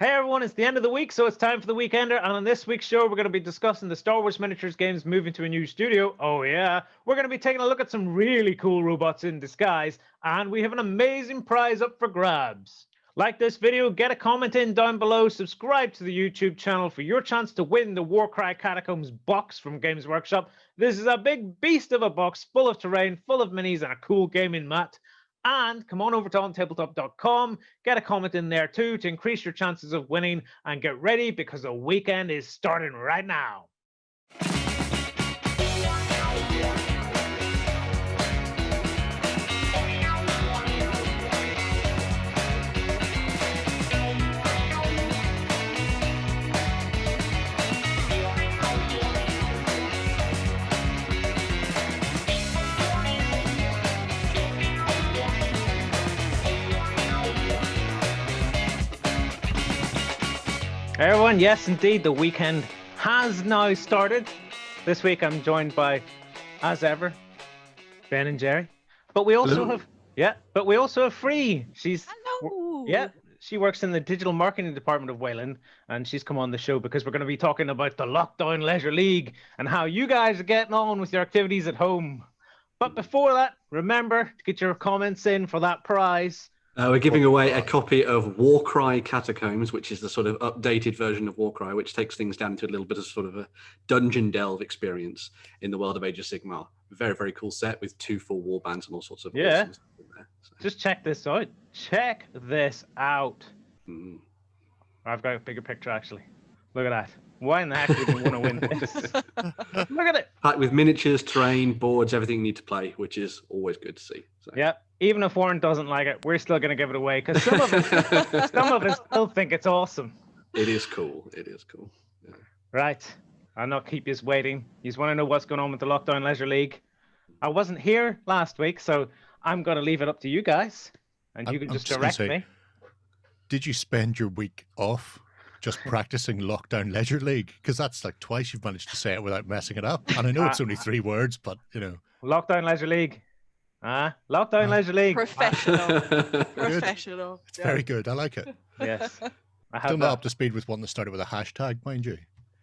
Hey everyone, it's the end of the week, so it's time for the Weekender. And on this week's show, we're going to be discussing the Star Wars miniatures games moving to a new studio. Oh yeah, we're going to be taking a look at some really cool robots in disguise, and we have an amazing prize up for grabs. Like this video, get a comment in down below, subscribe to the YouTube channel for your chance to win the Warcry Catacombs box from Games Workshop. This is a big beast of a box full of terrain, full of minis, and a cool gaming mat. And come on over to OnTableTop.com, get a comment in there too to increase your chances of winning, and get ready because the weekend is starting right now. Everyone, yes, indeed, the weekend has now started. This week I'm joined by, as ever, Ben and Jerry. But we also have Free. Hello. She works in the digital marketing department of Wayland, and she's come on the show because we're going to be talking about the Lockdown Leisure League and how you guys are getting on with your activities at home. But before that, remember to get your comments in for that prize. We're giving away a copy of Warcry Catacombs, which is the sort of updated version of Warcry, which takes things down to a little bit of sort of a dungeon delve experience in the world of Age of Sigmar. Very, very cool set with 2 full warbands and all sorts of awesome stuff in there. So. Just check this out. Check this out. Mm. I've got a bigger picture, actually. Look at that. Why in the heck would you want to win this? Look at it. Packed with miniatures, terrain, boards, everything you need to play, which is always good to see. So. Yeah. Even if Warren doesn't like it, we're still going to give it away because some of us still think it's awesome. It is cool. It is cool. Yeah. Right. I'll not keep you waiting. You want to know what's going on with the Lockdown Leisure League? I wasn't here last week, so I'm going to leave it up to you guys, and you can just direct me. Did you spend your week off just practicing Lockdown Leisure League? Because that's like twice you've managed to say it without messing it up. And I know it's only 3 words, but you know. Lockdown Leisure League. Lockdown Leisure League. Professional. Professional. It's very good. I like it. Yes. Still not up to speed with one that started with a hashtag, mind you.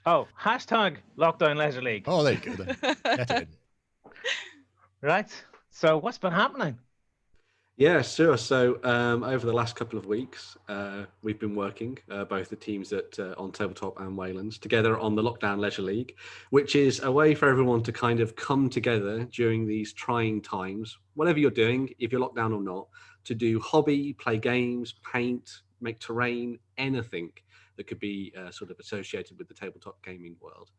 Oh, hashtag Lockdown Leisure League. Oh, there you go then. Get it in. Right. So what's been happening? Yeah, sure. So over the last couple of weeks, we've been working, both the teams at on Tabletop and Wayland's, together on the Lockdown Leisure League, which is a way for everyone to kind of come together during these trying times, whatever you're doing, if you're locked down or not, to do hobby, play games, paint, make terrain, anything that could be sort of associated with the tabletop gaming world.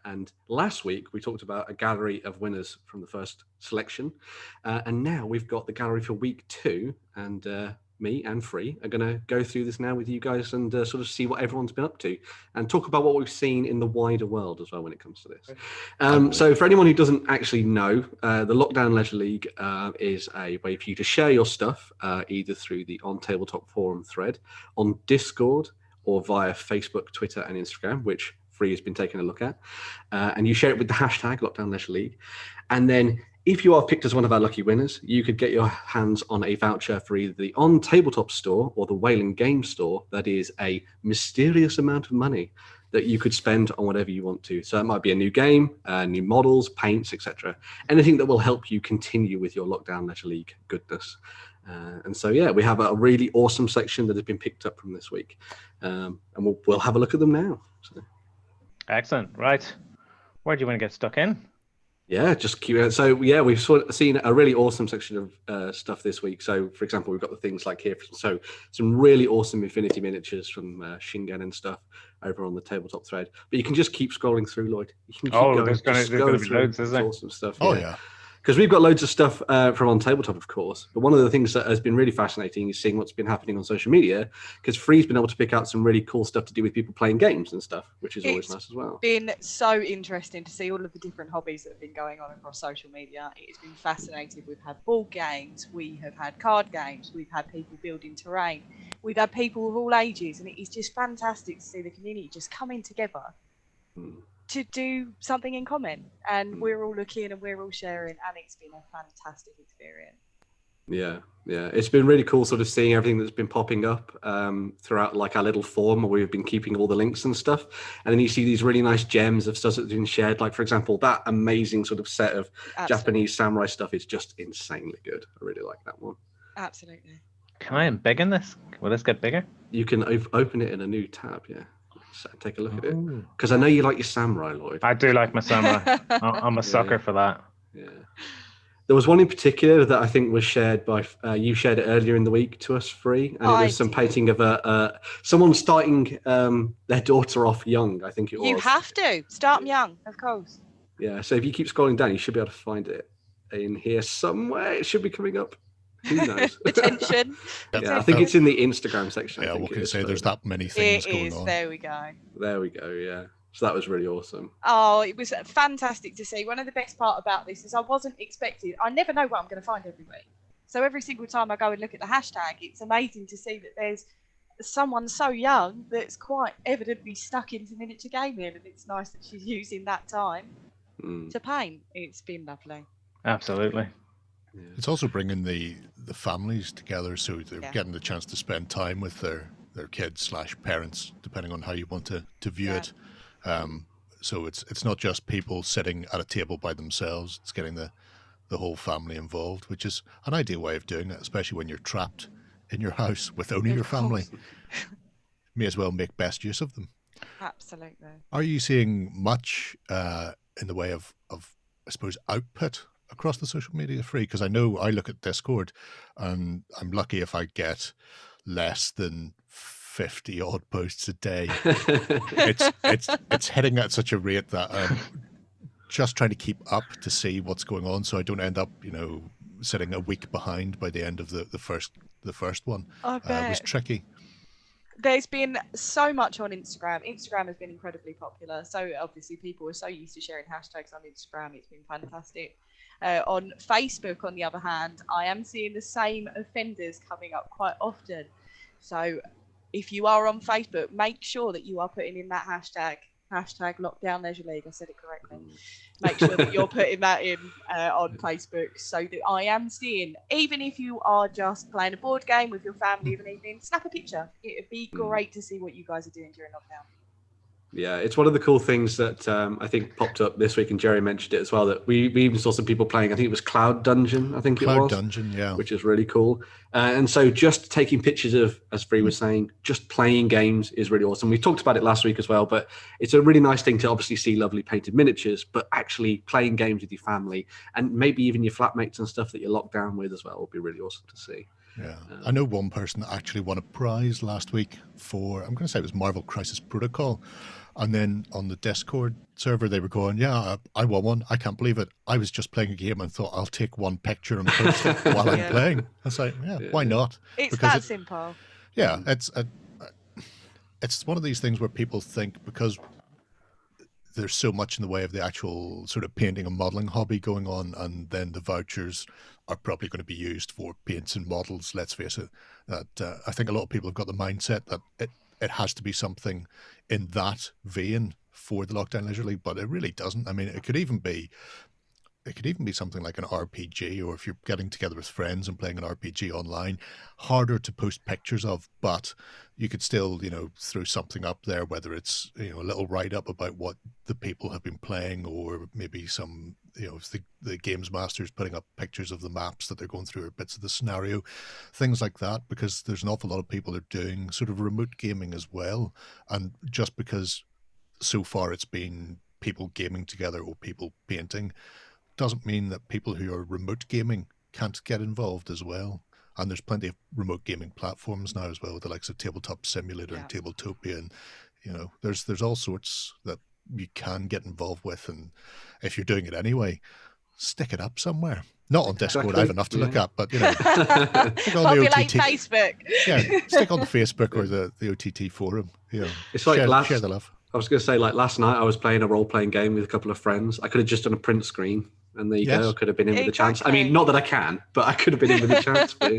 And last week, we talked about a gallery of winners from the first selection. And now we've got the gallery for week 2. And me and Free are going to go through this now with you guys and sort of see what everyone's been up to and talk about what we've seen in the wider world as well when it comes to this. So for anyone who doesn't actually know, the Lockdown Leisure League is a way for you to share your stuff, either through the On Tabletop forum thread, on Discord, or via Facebook, Twitter, and Instagram, which Free has been taking a look at, and you share it with the hashtag Lockdown Leisure League. And then if you are picked as one of our lucky winners, you could get your hands on a voucher for either the On Tabletop store or the Wayland Games store. That is a mysterious amount of money that you could spend on whatever you want to. So that might be a new game, new models, paints, etc. Anything that will help you continue with your Lockdown Leisure League goodness. And so, yeah, we have a really awesome section that has been picked up from this week. And we'll have a look at them now. So. Excellent. Right. Where do you want to get stuck in? Yeah, just keep. So yeah, we've sort of seen a really awesome section of stuff this week. So for example, we've got the things like here. So some really awesome Infinity miniatures from Shingen and stuff over on the tabletop thread. But you can just keep scrolling through, Lloyd. You can keep there's going to be loads, isn't there? Awesome stuff. Oh yeah. Because we've got loads of stuff from on Tabletop, of course. But one of the things that has been really fascinating is seeing what's been happening on social media, because Free's been able to pick out some really cool stuff to do with people playing games and stuff, which is always nice as well. It's been so interesting to see all of the different hobbies that have been going on across social media. It's been fascinating. We've had board games, we have had card games, we've had people building terrain, we've had people of all ages, and it is just fantastic to see the community just coming together. To do something in common, and we're all looking and we're all sharing, and it's been a fantastic experience. Yeah, yeah, it's been really cool sort of seeing everything that's been popping up throughout like our little forum where we've been keeping all the links and stuff, and then you see these really nice gems of stuff that's been shared, like for example that amazing sort of set of Japanese samurai stuff is just insanely good. I really like that one. Absolutely. Can I embiggen this? Will this get bigger? You can open it in a new tab, yeah. So take a look at it, because I know you like your samurai, Lloyd. I do like my samurai. I'm a sucker for that. Yeah. There was one in particular that I think was shared by you shared it earlier in the week to us free, and it was some painting of someone starting their daughter off young. I think it was. You have to start them young, of course. Yeah. So if you keep scrolling down, you should be able to find it in here somewhere. It should be coming up. Who knows? Attention. Yeah, I think it's in the Instagram section. Yeah, what can I say? There's that many things going on. There we go. There we go. Yeah. So that was really awesome. Oh, it was fantastic to see. One of the best part about this is I wasn't expecting. I never know what I'm going to find every week. So every single time I go and look at the hashtag, it's amazing to see that there's someone so young that's quite evidently stuck into miniature gaming, and it's nice that she's using that time to paint. It's been lovely. Absolutely. Yeah. It's also bringing the families together, so they're getting the chance to spend time with their kids/parents, depending on how you want to view it. So it's not just people sitting at a table by themselves. It's getting the whole family involved, which is an ideal way of doing it, especially when you're trapped in your house with only your family. May as well make best use of them. Absolutely. Are you seeing much in the way of I suppose output across the social media free? Because I know I look at Discord and I'm lucky if I get less than 50 odd posts a day. It's heading at such a rate that I'm just trying to keep up to see what's going on, so I don't end up, sitting a week behind by the end of the first one. It was tricky. There's been so much on Instagram. Instagram has been incredibly popular. So obviously people are so used to sharing hashtags on Instagram. It's been fantastic. On Facebook, on the other hand, I am seeing the same offenders coming up quite often. So if you are on Facebook, make sure that you are putting in that hashtag Lockdown Leisure League. I said it correctly. Make sure that you're putting that in on Facebook, so that I am seeing, even if you are just playing a board game with your family of an evening, snap a picture. It'd be great to see what you guys are doing during lockdown. Yeah, it's one of the cool things that I think popped up this week, and Jerry mentioned it as well, that we even saw some people playing, I think it was Cloud Dungeon, Cloud Dungeon, yeah. Which is really cool. And so just taking pictures of, as Free was saying, just playing games is really awesome. We talked about it last week as well, but it's a really nice thing to obviously see lovely painted miniatures, but actually playing games with your family and maybe even your flatmates and stuff that you're locked down with as well would be really awesome to see. Yeah, I know one person that actually won a prize last week for, I'm going to say it was Marvel Crisis Protocol. And then on the Discord server, they were going, yeah, I won one. I can't believe it. I was just playing a game and thought I'll take one picture and post it while I'm playing. I was like, why not? It's because that simple. Yeah, it's one of these things where people think because there's so much in the way of the actual sort of painting and modeling hobby going on, and then the vouchers are probably going to be used for paints and models. Let's face it, that I think a lot of people have got the mindset that it has to be something in that vein for the Lockdown Leisure League, but it really doesn't. I mean, it could even be something like an RPG, or if you're getting together with friends and playing an RPG online, harder to post pictures of, but you could still, throw something up there, whether it's, a little write-up about what the people have been playing, or maybe some, the games masters putting up pictures of the maps that they're going through or bits of the scenario, things like that, because there's an awful lot of people that are doing sort of remote gaming as well. And just because so far it's been people gaming together or people painting, doesn't mean that people who are remote gaming can't get involved as well. And there's plenty of remote gaming platforms now as well, with the likes of Tabletop Simulator and Tabletopia, and there's all sorts that you can get involved with. And if you're doing it anyway, stick it up somewhere. Not on Discord, exactly. I have enough to look at, but stick on the OTT. Facebook. Yeah, stick on the Facebook or the OTT forum. It's like share the love. I was going to say, like last night, I was playing a role-playing game with a couple of friends. I could have just done a print screen, and there you go. I could have been in with a chance. I mean, not that I can, but I could have been in with a chance. But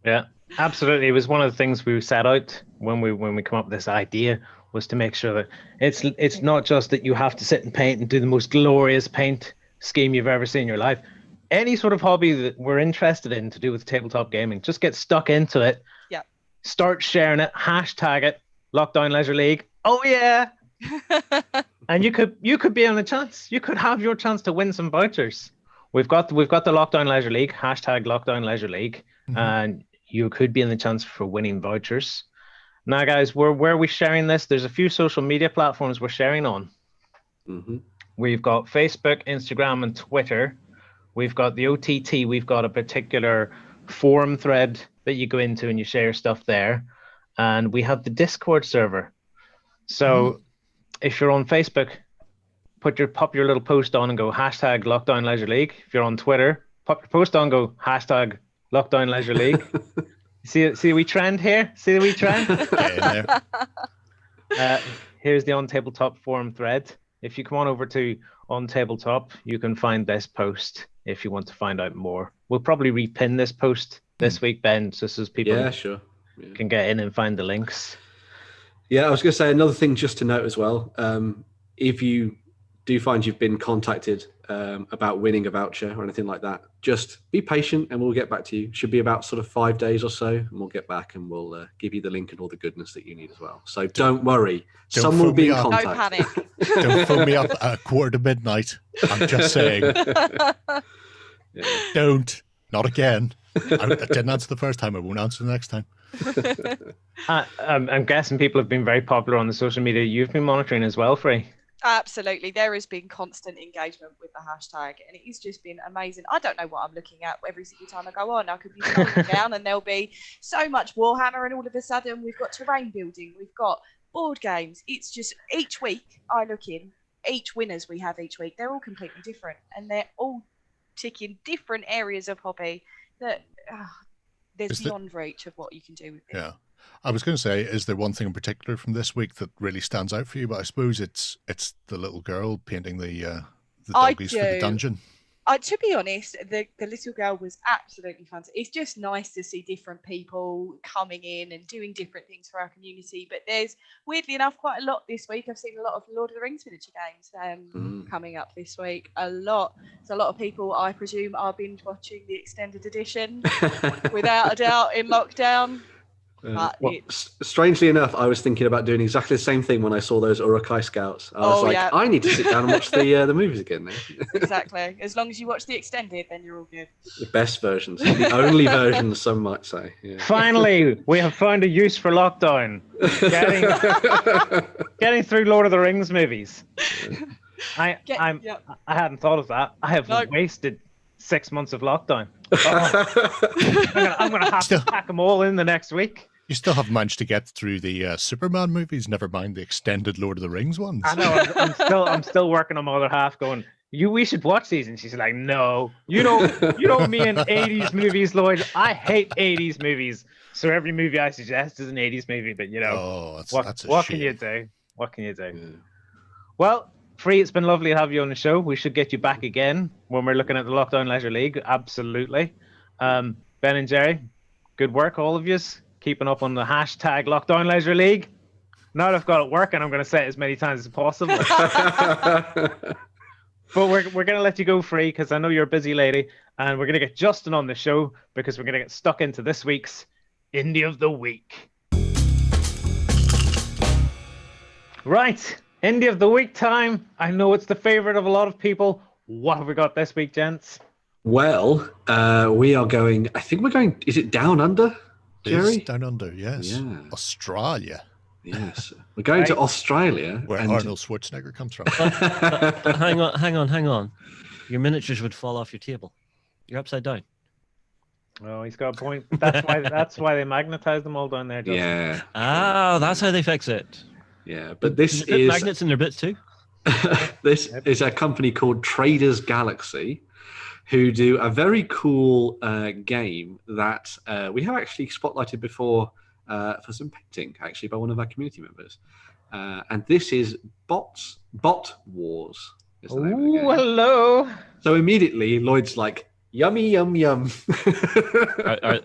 yeah, absolutely. It was one of the things we set out when we come up with this idea, was to make sure that it's not just that you have to sit and paint and do the most glorious paint scheme you've ever seen in your life. any sort of hobby that we're interested in to do with tabletop gaming, just get stuck into it. Yeah. Start sharing it, hashtag it, Lockdown Leisure League. Oh yeah. And you could be on a chance. You could have your chance to win some vouchers. We've got the Lockdown Leisure League, hashtag Lockdown Leisure League, and you could be in the chance for winning vouchers. Now, guys, where are we sharing this? There's a few social media platforms we're sharing on. We've got Facebook, Instagram, and Twitter. We've got the OTT. We've got a particular forum thread that you go into and you share stuff there. And we have the Discord server. So if you're on Facebook, pop your little post on and go hashtag Lockdown Leisure League. If you're on Twitter, pop your post on and go hashtag Lockdown Leisure League. See the wee trend here? See the wee trend? Here's the OnTableTop forum thread. If you come on over to OnTabletop, you can find this post if you want to find out more. We'll probably repin this post this week, Ben, just as people can get in and find the links. Yeah, I was going to say another thing just to note as well. If you do find you've been contacted about winning a voucher or anything like that, just be patient and we'll get back to you. Should be about sort of 5 days or so, and we'll get back and we'll give you the link and all the goodness that you need as well. So don't worry. Someone will be in contact. No panic. Don't phone me up at 1:45. I'm just saying. Don't. Not again. I didn't answer the first time. I won't answer the next time. I'm guessing people have been very popular on the social media you've been monitoring as well, Free. Absolutely. There has been constant engagement with the hashtag, and it's just been amazing. I don't know what I'm looking at every single time I go on. I could be scrolling down and there'll be so much Warhammer, and all of a sudden we've got terrain building, we've got board games. It's just each week I look in, each winners we have each week, they're all completely different, and they're all ticking different areas of hobby that there's beyond reach of what you can do with it. Yeah. I was going to say, is there one thing in particular from this week that really stands out for you? But I suppose it's the little girl painting the doggies for the dungeon. To be honest, the little girl was absolutely fun. It's just nice to see different people coming in and doing different things for our community. But there's, weirdly enough, quite a lot this week. I've seen a lot of Lord of the Rings miniature games coming up this week. A lot. So a lot of people, I presume, are binge watching the extended edition, without a doubt, in lockdown. Strangely enough, I was thinking about doing exactly the same thing when I saw those Urukai Scouts. I was I need to sit down and watch the movies again now. Exactly. As long as you watch the extended, then you're all good. The best versions. The only versions, some might say. Yeah. Finally, we have found a use for lockdown. Getting through Lord of the Rings movies. I hadn't thought of that. I have wasted 6 months of lockdown. I'm gonna have to pack them all in the next week. You still haven't managed to get through the Superman movies, never mind the extended Lord of the Rings ones. I know. I'm still working on my other half. Going, we should watch these, and she's like, no, you know me and 80s movies, Lloyd. I hate 80s movies. So every movie I suggest is an 80s movie. But what can you do? What can you do? Yeah. Well, Free, it's been lovely to have you on the show. We should get you back again when we're looking at the Lockdown Leisure League. Absolutely. Ben and Jerry, good work, all of you. Keeping up on the hashtag Lockdown Leisure League. Now that I've got it working, I'm going to say it as many times as possible. But we're going to let you go, Free, because I know you're a busy lady. And we're going to get Justin on the show because we're going to get stuck into this week's Indie of the Week. Right. Indie of the Week time. I know it's the favorite of a lot of people. What have we got this week, gents? Well, we are going, I think we're going, is it Down Under, Jerry? It's Down Under, yes. Yeah. Australia. Yes. We're going to Australia. Where Arnold Schwarzenegger comes from. But hang on. Your miniatures would fall off your table. You're upside down. Oh, he's got a point. That's why they magnetize them all down there, Justin. Yeah. Oh, that's how they fix it. Yeah, but this is magnets in their bits too. This is a company called Traders Galaxy, who do a very cool game that we have actually spotlighted before for some painting, actually, by one of our community members. And this is Bot Wars. Is the name of the game. Hello. So immediately, Lloyd's like, yummy, yum, yum.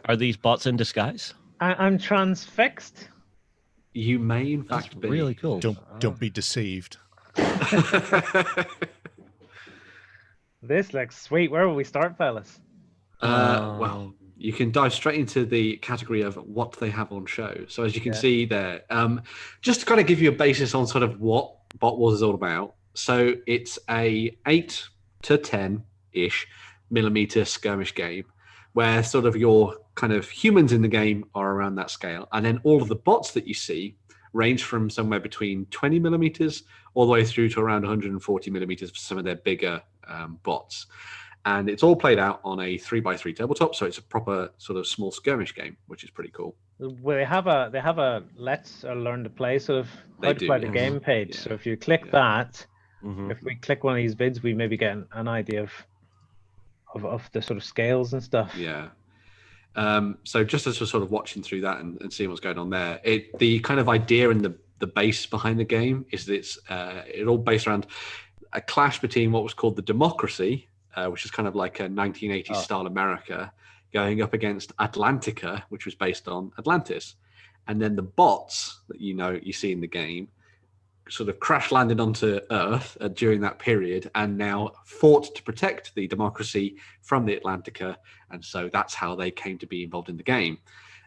Are these bots in disguise? I'm transfixed. You may, in fact, be. Really cool. Don't be deceived. This looks sweet. Where will we start, fellas? Well, you can dive straight into the category of what they have on show. So as you can see there, just to kind of give you a basis on sort of what Bot Wars is all about. So it's a 8 to 10-ish millimeter skirmish game where sort of your kind of humans in the game are around that scale. And then all of the bots that you see range from somewhere between 20 millimeters all the way through to around 140 millimeters for some of their bigger bots. And it's all played out on a 3x3 tabletop, so it's a proper sort of small skirmish game, which is pretty cool. Well, they have a let's learn to play sort of They how to do, play the yes. game page. Yeah. So if you click that, Mhm. if we click one of these vids, we maybe get an idea of the sort of scales and stuff. Yeah. So just as we're sort of watching through that and seeing what's going on there, the kind of idea and the base behind the game is that it's all based around a clash between what was called the democracy, which is kind of like a 1980s style America, going up against Atlantica, which was based on Atlantis. And then the bots that you see in the game sort of crash landed onto Earth during that period and now fought to protect the democracy from the Atlantica. And so that's how they came to be involved in the game.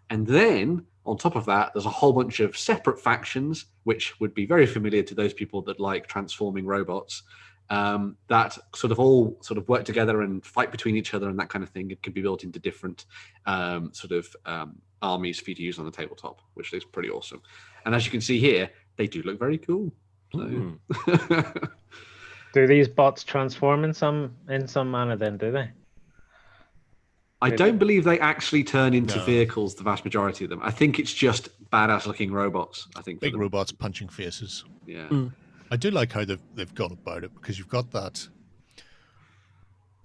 And then on top of that, there's a whole bunch of separate factions, which would be very familiar to those people that like transforming robots, that sort of all sort of work together and fight between each other and that kind of thing. It can be built into different armies for you to use on the tabletop, which is pretty awesome. And as you can see here, they do look very cool. So. Do these bots transform in some manner then, do they? I don't believe they actually turn into vehicles, the vast majority of them. I think it's just badass looking robots. I think big robots punching faces. Yeah. I do like how they've gone about it, because you've got that.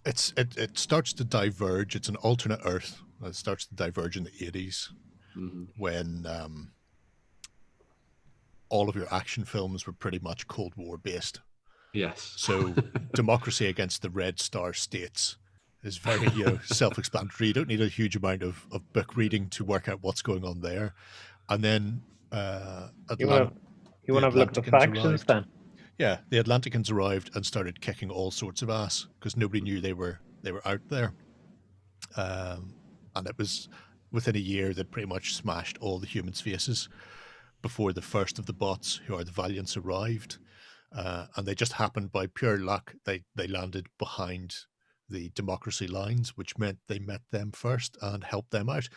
It starts to diverge. It's an alternate Earth. It starts to diverge in the 80s when all of your action films were pretty much Cold War based. Yes. So democracy against the Red Star states is very self-explanatory. You don't need a huge amount of book reading to work out what's going on there. And then you want to have a look at the factions then? Yeah, the Atlanticans arrived and started kicking all sorts of ass because nobody knew they were out there. And it was within a year that pretty much smashed all the humans' faces before the first of the bots, who are the Valiants, arrived. And they just happened by pure luck. They landed behind the democracy lines, which meant they met them first and helped them out.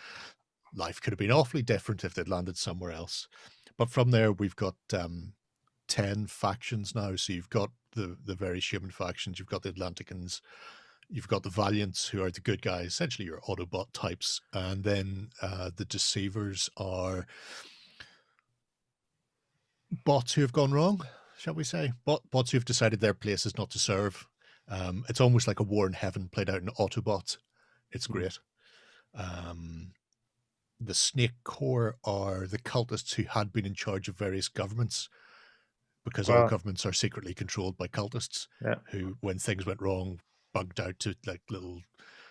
Life could have been awfully different if they'd landed somewhere else. But from there, we've got 10 factions now. So you've got the various human factions, you've got the Atlanticans, you've got the Valiants, who are the good guys, essentially your Autobot types. And then the Deceivers are bots who have gone wrong, shall we say? Bots who have decided their place is not to serve. It's almost like a war in heaven played out in Autobots. It's great. The Snake Corps are the cultists who had been in charge of various governments, because all governments are secretly controlled by cultists who, when things went wrong, bugged out to like little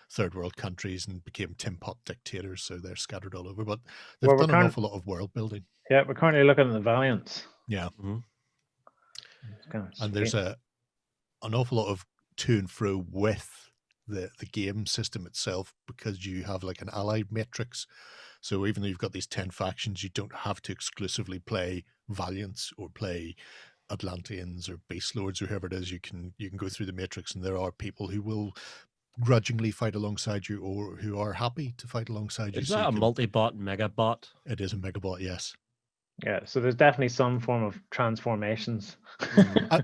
third world countries and became tin pot dictators. So they're scattered all over. But they've done an awful lot of world building. Yeah, we're currently looking at the Valiants. Yeah. And there's an awful lot of to and fro with the game system itself, because you have like an allied matrix. So even though you've got these 10 factions, you don't have to exclusively play Valiants or play Atlanteans or Beast Lords or whoever it is. You can go through the matrix, and there are people who will grudgingly fight alongside you, or who are happy to fight alongside you. Is that a multi-bot, mega-bot? It is a megabot, yes. Yeah, so there's definitely some form of transformations.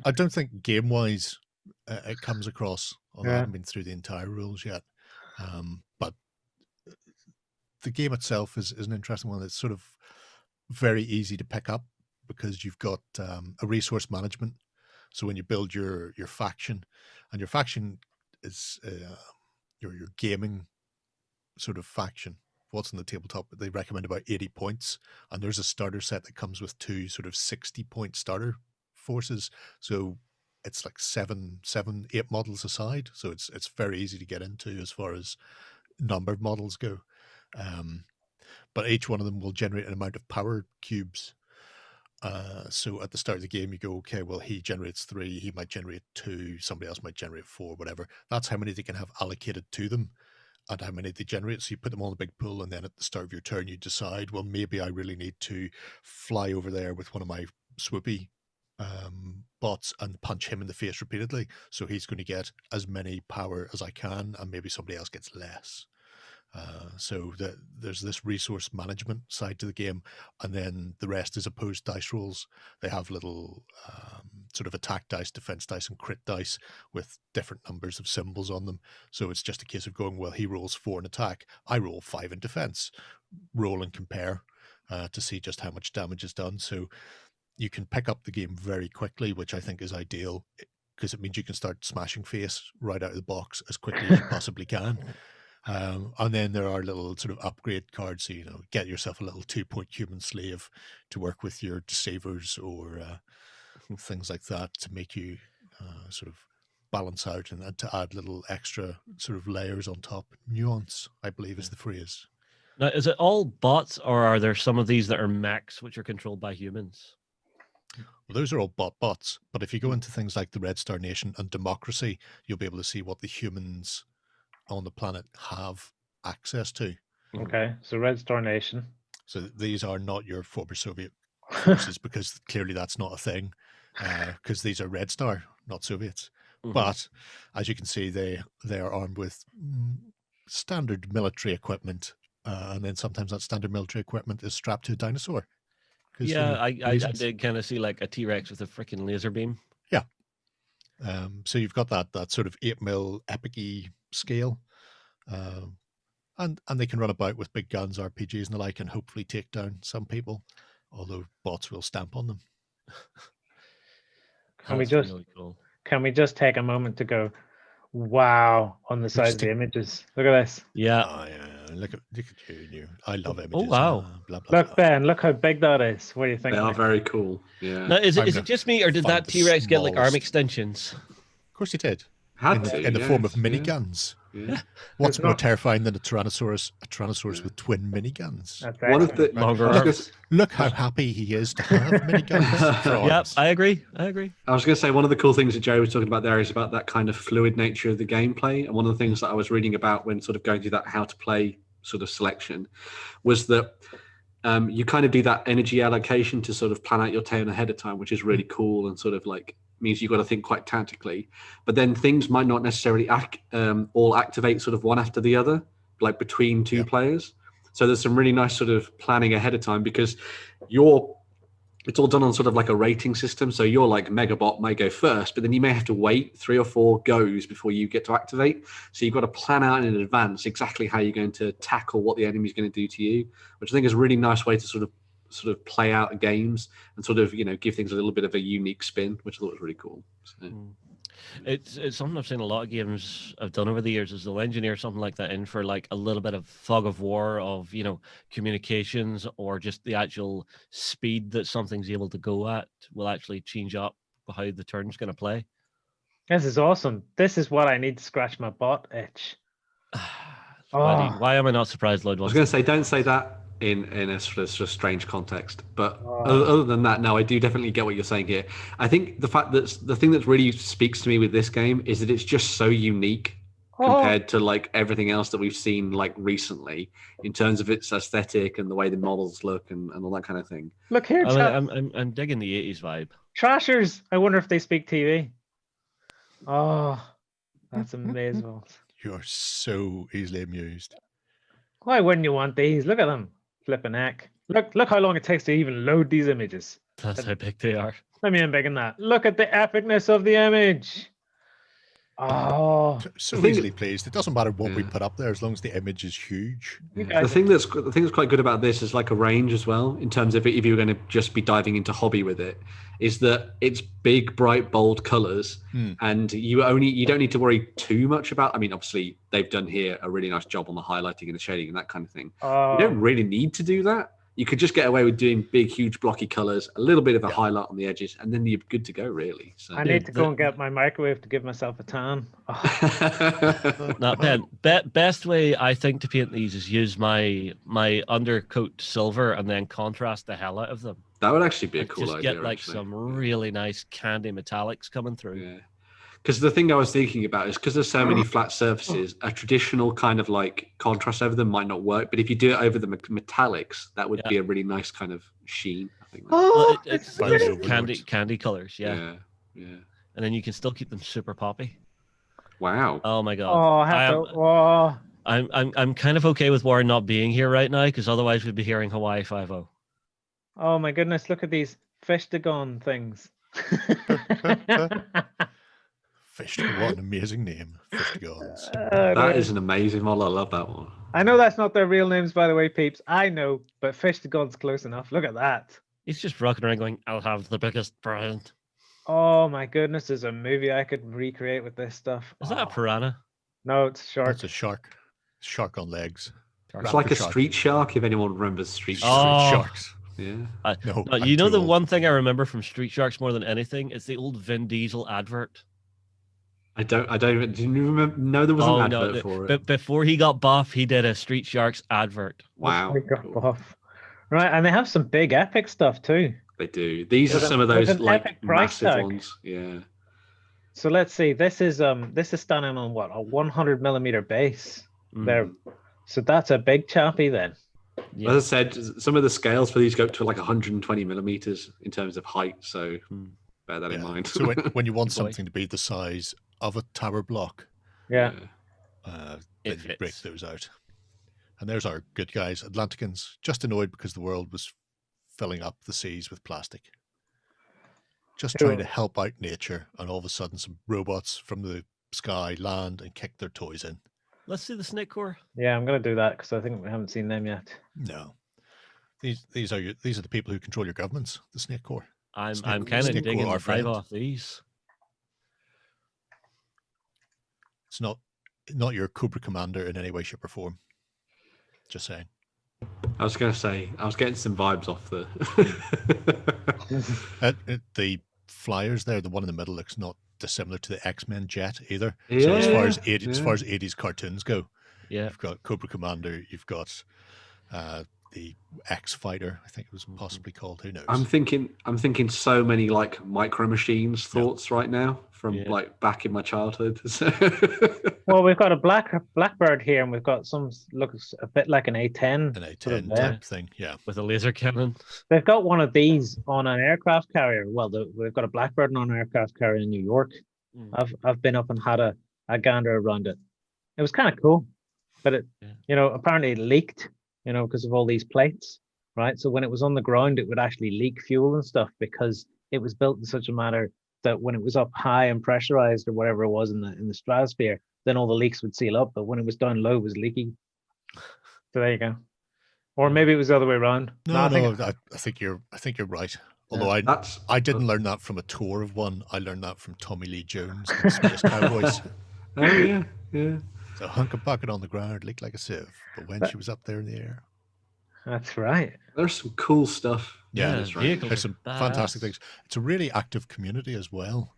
I don't think game-wise it comes across. I haven't been through the entire rules yet. But the game itself is an interesting one. It's sort of very easy to pick up, because you've got a resource management. So when you build your faction, and your faction is your gaming sort of faction, what's on the tabletop, they recommend about 80 points. And there's a starter set that comes with 2 sort of 60-point starter forces. So it's like 8 models aside. So it's very easy to get into as far as numbered models go. But each one of them will generate an amount of power cubes. So at the start of the game, you go, okay, well, he generates 3, he might generate 2, somebody else might generate 4, whatever. That's how many they can have allocated to them and how many they generate. So you put them all in a big pool, and then at the start of your turn, you decide, well, maybe I really need to fly over there with one of my swoopy bots and punch him in the face repeatedly. So he's going to get as many power as I can, and maybe somebody else gets less. So there's this resource management side to the game, and then the rest is opposed dice rolls. They have little sort of attack dice, defense dice, and crit dice with different numbers of symbols on them. So it's just a case of going, well, he rolls 4 in attack, I roll 5 in defense. Roll and compare to see just how much damage is done. So you can pick up the game very quickly, which I think is ideal because it means you can start smashing face right out of the box as quickly as you possibly can. And then there are little sort of upgrade cards, so, get yourself a little 2-point human slave to work with your deceivers or things like that to make you sort of balance out and to add little extra sort of layers on top. Nuance, I believe, is the phrase. Now, is it all bots, or are there some of these that are mechs which are controlled by humans? Well, those are all bots, but if you go into things like the Red Star Nation and democracy, you'll be able to see what the humans on the planet have access to. Okay, so Red Star Nation. So these are not your former Soviet forces because clearly that's not a thing because these are Red Star, not Soviets. But as you can see, they are armed with standard military equipment, and then sometimes that standard military equipment is strapped to a dinosaur. Yeah, I did kind of see like a T-Rex with a freaking laser beam. Yeah. So you've got that sort of 8mm epic-y scale, and they can run about with big guns, RPGs and the like, and hopefully take down some people, although bots will stamp on them. Can we just take a moment to go, wow, on the size of the images? Look at this. Yeah. Oh, yeah. Look at you. I love images. Oh, wow. Blah, blah, Look, blah. Ben, look how big that is. What do you think? They are very cool. Yeah. Now, is it just me, or did that T-Rex get like arm smallest. extensions? Of course he did. In the form of miniguns. Yeah. What's more terrifying than a Tyrannosaurus with twin miniguns? That's One of the Longer I was arms. Look how happy he is to have miniguns. for Yep, arms. I agree. I was going to say one of the cool things that Joe was talking about there is about that kind of fluid nature of the gameplay. And one of the things that I was reading about when sort of going through that how to play sort of selection was that you kind of do that energy allocation to sort of plan out your turn ahead of time, which is really cool and sort of like means you've got to think quite tactically. But then things might not necessarily all activate sort of one after the other, like between two players. So there's some really nice sort of planning ahead of time because it's all done on sort of like a rating system. So your like Megabot may go first, but then you may have to wait 3 or 4 goes before you get to activate. So you've got to plan out in advance exactly how you're going to tackle what the enemy's going to do to you, which I think is a really nice way to sort of play out games and sort of, give things a little bit of a unique spin, which I thought was really cool. So. It's something I've seen a lot of games I've done over the years is they'll engineer something like that in for like a little bit of fog of war of, communications, or just the actual speed that something's able to go at will actually change up how the turn's going to play. This is awesome. This is what I need to scratch my bot itch. Why am I not surprised, Lloyd? I was going to say, don't say that in a sort of strange context, but other than that, no, I do definitely get what you're saying here. I think the thing that really speaks to me with this game is that it's just so unique compared to like everything else that we've seen like recently in terms of its aesthetic and the way the models look and all that kind of thing. Look here, I'm digging the 80s vibe. Trashers. I wonder if they speak TV. Oh, that's amazing. You're so easily amused. Why wouldn't you want these? Look at them. Flipping heck. Look how long it takes to even load these images. That's how big they are. Let me unbig that. Look at the epicness of the image. Oh, so easily pleased. It doesn't matter what we put up there as long as the image is huge. The thing that's quite good about this is like a range as well in terms of if you're going to just be diving into hobby with it, is that it's big, bright, bold colors, and you don't need to worry too much about. I mean, obviously they've done here a really nice job on the highlighting and the shading and that kind of thing. You don't really need to do that. You could just get away with doing big, huge, blocky colors, a little bit of a highlight on the edges, and then you're good to go, really. So. I need to go and get my microwave to give myself a tan. Now, Ben, best way I think to paint these is use my undercoat silver and then contrast the hell out of them. That would actually be a And cool just idea. get like actually. some really nice candy metallics coming through. Yeah. Because the thing I was thinking about is because there's so many flat surfaces, a traditional kind of like contrast over them might not work. But if you do it over the metallics, that would be a really nice kind of sheen. I think. Well, Oh, it's Fire those overloads. candy colors, Yeah. and then you can still keep them super poppy. Wow. Oh my god! oh, I have to. Oh, I'm kind of okay with Warren not being here right now because otherwise we'd be hearing Hawaii 5-0. oh my goodness! Look at these Fishtagon things. Fish to what an amazing name. Fish to gods. That is an amazing model. I love that one. I know that's not their real names, by the way, peeps. I know, but Fishtagon's close enough. Look at that. He's just rocking around going, "I'll have the biggest brand." Oh my goodness! There's a movie I could recreate with this stuff. Is that a Oh, piranha? no, it's shark. It's a shark. Shark on legs. It's like a shark. street shark, if anyone remembers street Street Oh. sharks. Yeah. No, No, I'm you know too the old. one thing I remember from Street Sharks more than anything is the old Vin Diesel advert. I don't even. Do you remember? No, there was an advert for it. But before he got buff, he did a Street Sharks advert. Wow. We got Cool. buff. Right, and they have some big epic stuff too. They do. These are There's some of there's those an like epic price massive tag. ones. Yeah. So let's see. This is standing on what, a 100mm base. There. So that's a big chappy then. Yeah. As I said, some of the scales for these go up to like 120mm in terms of height. So bear that in Yeah. mind. So when you want Boy. something to be the size of a tower block, Yeah. then It you break fits. those out. And there's our good guys, Atlanticans, just annoyed because the world was filling up the seas with plastic. Just trying to help out nature, and all of a sudden some robots from the sky land and kick their toys in. Let's see the snake core. Yeah, I'm gonna do that because I think we haven't seen them yet. No. These are the people who control your governments, the Snake Corps. I'm Snake- kind of Snake digging Core, our the vibe friend. off these. It's not your Cobra Commander in any way, shape, or form. Just saying. I was going to say, I was getting some vibes off the. The flyers there, the one in the middle looks not dissimilar to the X-Men jet either. So Yeah, as far as yeah. 80s cartoons go, Yeah. you've got Cobra Commander, you've got the X Fighter, I think it was possibly called. Who knows? I'm thinking so many like micro machines thoughts right now from Yeah. like back in my childhood. Well, we've got a blackbird here, and we've got some looks a bit like an A10. An sort of A10 there. type thing, yeah. With a laser cannon. They've got one of these on an aircraft carrier. Well, we've got a blackbird on an aircraft carrier in New York. I've been up and had a gander around it. It was kind of cool, but it apparently it leaked, because of all these plates, right? So when it was on the ground, it would actually leak fuel and stuff because it was built in such a manner that when it was up high and pressurized or whatever it was in the stratosphere, then all the leaks would seal up. But when it was down low, it was leaky. So there you go. Or maybe it was the other way around. I think think you're right. Although That's I didn't learn that from a tour of one. I learned that from Tommy Lee Jones and Space Cowboys. oh yeah. So hunk a bucket on the ground, leaked like a sieve. But when she was up there in the air, that's right. There's some cool stuff. yeah, Yeah, that's right. vehicles there's are some fantastic badass. things. It's a really active community as well.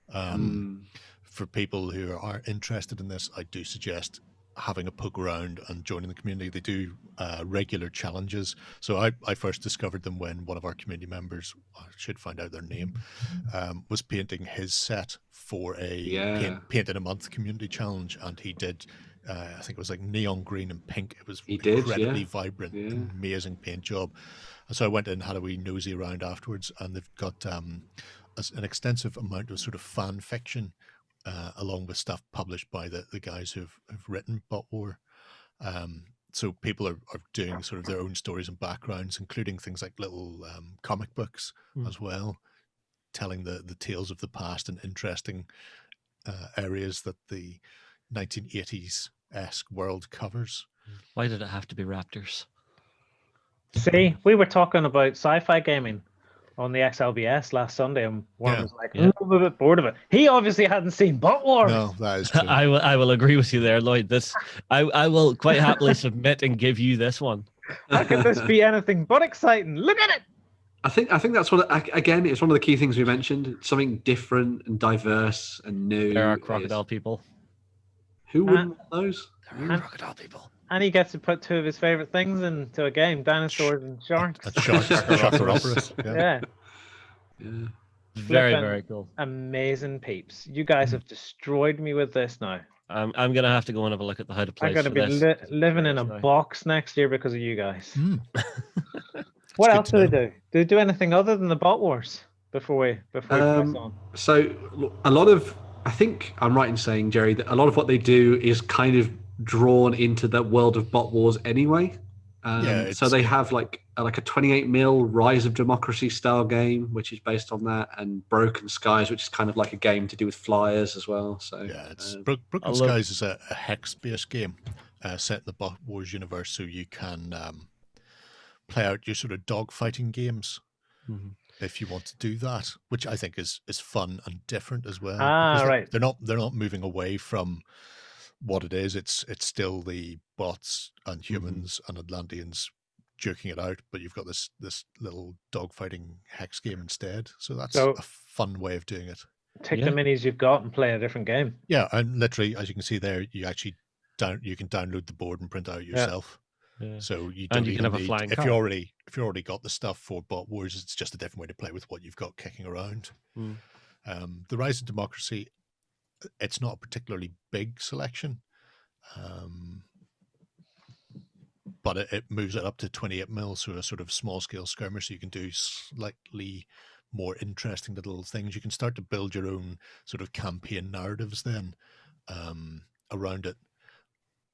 For people who are interested in this, I do suggest having a poke around and joining the community. They do regular challenges. So I first discovered them when one of our community members, I should find out their name, was painting his set for a paint in a month community challenge, and he did. I think it was like neon green and pink. It was incredibly vibrant, amazing paint job. And so I went in, had a wee nosy around afterwards, and they've got an extensive amount of sort of fan fiction, along with stuff published by the guys who've written Bot War. So people are doing sort of their own stories and backgrounds, including things like little comic books as well, telling the tales of the past and interesting areas that the 1980s-esque world covers. Why did it have to be raptors? See, we were talking about sci-fi gaming on the XLBS last Sunday, and Warren was like, I'm a little bit bored of it. He obviously hadn't seen Bot Wars. No, that is true. I will agree with you there, Lloyd. I will quite happily submit and give you this one. How could this be anything but exciting? Look at it. I think that's again, it's one of the key things we mentioned. Something different and diverse and new. There are crocodile people. Who wouldn't want those? There are crocodile people. And he gets to put two of his favorite things into a game: dinosaurs and sharks. And Sharks. Yeah. Yeah. Very, Flippin' very cool. Amazing peeps. You guys have destroyed me with this now. I'm gonna have to go and have a look at the how to play. I'm going to be living in a box next year because of you guys. What else do they do? Do they do anything other than the bot wars before we press on? So a lot of, I think I'm right in saying, Jerry, that a lot of what they do is kind of drawn into the world of bot wars anyway. So they have like a 28 mil Rise of Democracy style game, which is based on that, and Broken Skies, which is kind of like a game to do with flyers as well. So yeah, it's Broken Skies is a hex-based game set in the bot wars universe, so you can play out your sort of dogfighting games if you want to do that, which I think is fun and different as well. Right. They're not moving away from what it is. It's still the bots and humans and Atlanteans joking it out, but you've got this little dogfighting hex game instead. So that's a fun way of doing it. Take the minis you've got and play a different game. Yeah, and literally, as you can see there, you actually you can download the board and print out yourself. Yeah. So you don't even have a need, flying if car. you already got the stuff for Bot Wars, it's just a different way to play with what you've got kicking around. The Rise of Democracy, it's not a particularly big selection, but it moves it up to 28 mil, so a sort of small scale skirmish. So you can do slightly more interesting little things. You can start to build your own sort of campaign narratives then around it.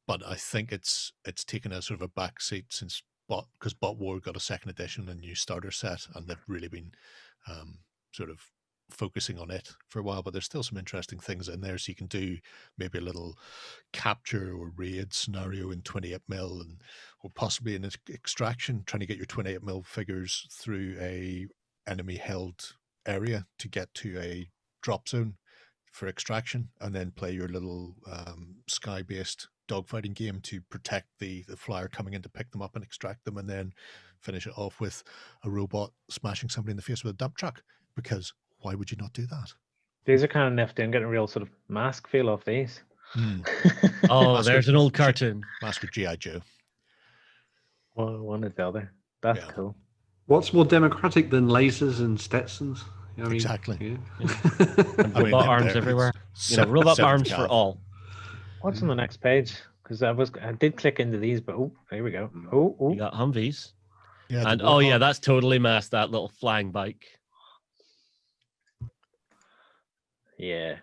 But I think it's taken a sort of a back seat since because Bot War got a second edition and new starter set, and they've really been sort of focusing on it for a while. But there's still some interesting things in there, so you can do maybe a little capture or raid scenario in 28 mil, or possibly an extraction, trying to get your 28 mil figures through a enemy held area to get to a drop zone for extraction, and then play your little sky based dogfighting game to protect the flyer coming in to pick them up and extract them, and then finish it off with a robot smashing somebody in the face with a dump truck, because why would you not do that? These are kind of nifty. I'm getting a real sort of Mask feel off these. Oh, there's an old cartoon. Mask with G.I. Joe. One or the other. That's cool. What's more democratic than lasers and Stetsons? I mean, exactly. Yeah. And robot arms everywhere. Robot arms for all. What's on the next page? Because I did click into these, but here we go. You got Humvees. Yeah, and that's totally masked, that little flying bike. Yeah,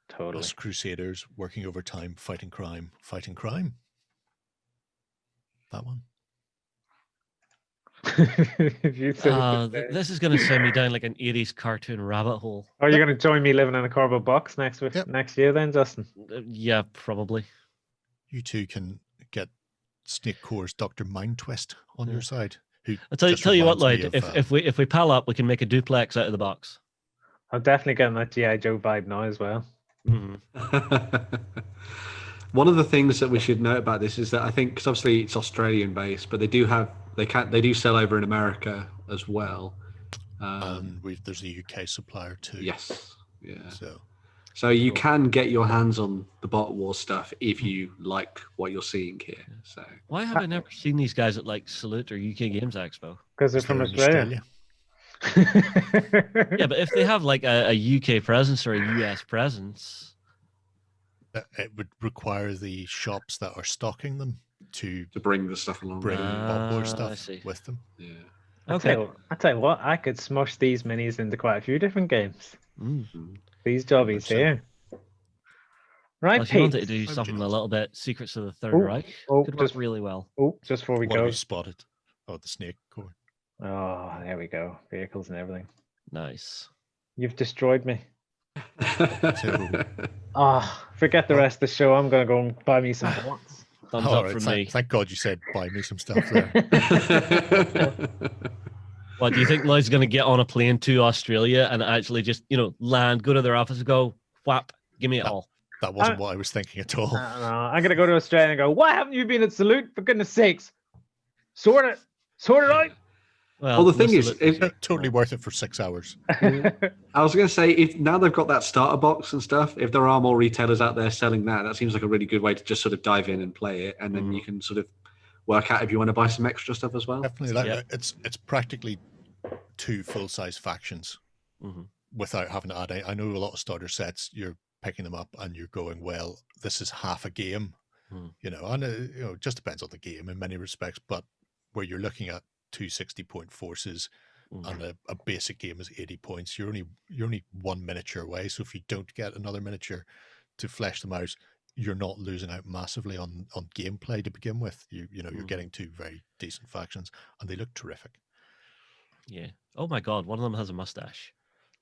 totally. Us Crusaders working overtime, fighting crime. That one. This is going to send me down like an 80s cartoon rabbit hole. Are you going to join me living in a cardboard box next year then, Justin? Yeah, probably. You two can get Snake Core's Dr. Mind Twist on your side. I'll tell you what, Lloyd, if we pal up, we can make a duplex out of the box. I'm definitely getting that G.I. Joe vibe now as well. One of the things that we should note about this is that I think, because obviously it's Australian based, but they do sell over in America as well. There's a UK supplier too. Yes. Yeah. So you can get your hands on the Bot War stuff if you like what you're seeing here. So why have I never seen these guys at like Salute or UK Games Expo? Because they're from Australia. Yeah, but if they have like a UK presence or a US presence, it would require the shops that are stocking them to bring the stuff along. Bring Bot War stuff with them. Yeah. Okay. I tell you what, I could smush these minis into quite a few different games. These jobbies here. Right, well, if you wanted to do something a little bit Secrets of the Third Reich, could work really well. Just before we what go. Have you spotted? Oh, the Snake Core. Oh, there we go. Vehicles and everything. Nice. You've destroyed me. Forget the rest of the show. I'm going to go and buy me some bots. Thumbs up from me. Thank God you said buy me some stuff there. What do you think Lloyd's going to get on a plane to Australia and actually just, land, go to their office and go, whap, give me it all? That wasn't what I was thinking at all. I'm going to go to Australia and go, why haven't you been at Salute? For goodness sakes. Sort it out. Well, the thing most is, of it- Totally worth it for 6 hours. I was going to say, if now they've got that starter box and stuff, if there are more retailers out there selling that, that seems like a really good way to just sort of dive in and play it, and then you can sort of work out if you want to buy some extra stuff as well. Definitely, it's practically 2 full-size factions without having to add any. I know a lot of starter sets, you're picking them up and you're going, well, this is half a game, and it just depends on the game in many respects, but where you're looking at 260-point forces and a basic game is 80 points, you're only 1 miniature away. So if you don't get another miniature to flesh them out, you're not losing out massively on gameplay to begin with. You're getting 2 very decent factions, and they look terrific. Yeah. Oh my God, one of them has a mustache.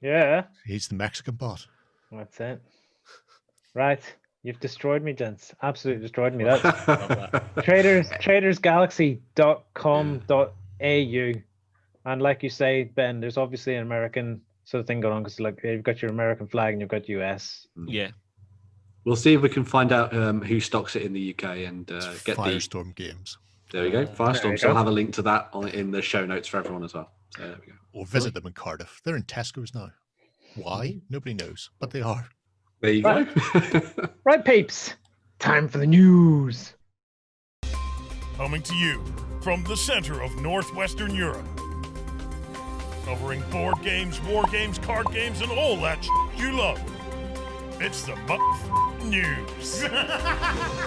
Yeah, He's the Mexican bot. that's it. Right, you've destroyed me, gents. Absolutely destroyed me. That's tradersgalaxy.com.au, and like you say, Ben, there's obviously an American sort of thing going on, because like you've got your American flag and you've got US. Yeah. We'll see if we can find out who stocks it in the UK and get Firestorm Games. There we go, Firestorm. So I'll have a link to that in the show notes for everyone as well. So there we go. Or visit them in Cardiff. They're in Tesco's now. Why? Nobody knows, but they are. There you go. Right, peeps. Time for the news. Coming to you from the center of Northwestern Europe. Covering board games, war games, card games, and all that you love. It's the news.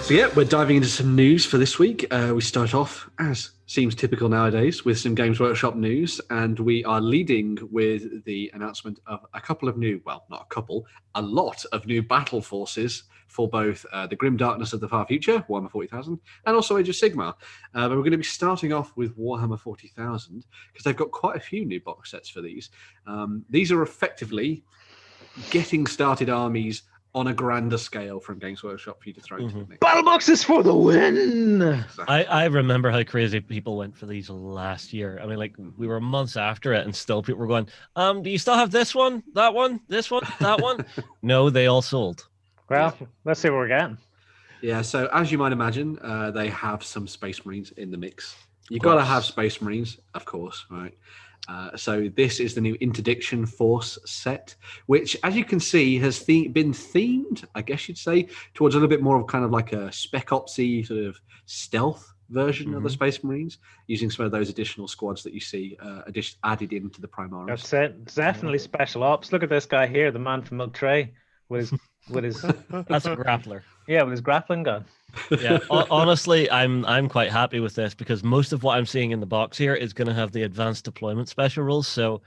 So yeah, we're diving into some news for this week. We start off, as seems typical nowadays, with some Games Workshop news, and we are leading with the announcement of a lot of new battle forces for both the Grim Darkness of the Far Future, Warhammer 40,000, and also Age of Sigmar. But we're going to be starting off with Warhammer 40,000, because they've got quite a few new box sets for these. These are effectively getting started armies on a grander scale from Games Workshop for you to throw into the mix. Battle boxes for the win. I remember how crazy people went for these last year. I mean, like, we were months after it and still people were going, do you still have this one, that one, this one, that one? No, they all sold. Well, let's see what we're getting. Yeah, so as you might imagine, they have some Space Marines in the mix. You've got to have Space Marines, of course, right? So this is the new Interdiction Force set, which, as you can see, has been themed, I guess you'd say, towards a little bit more of kind of like a Spec Opsy sort of stealth version of the Space Marines, using some of those additional squads that you see added into the Primaris. That's it. Definitely special ops. Look at this guy here, the man from Miltrey, with his That's a grappler. with his grappling gun. Yeah, honestly, I'm quite happy with this, because most of what I'm seeing in the box here is going to have the advanced deployment special rules. So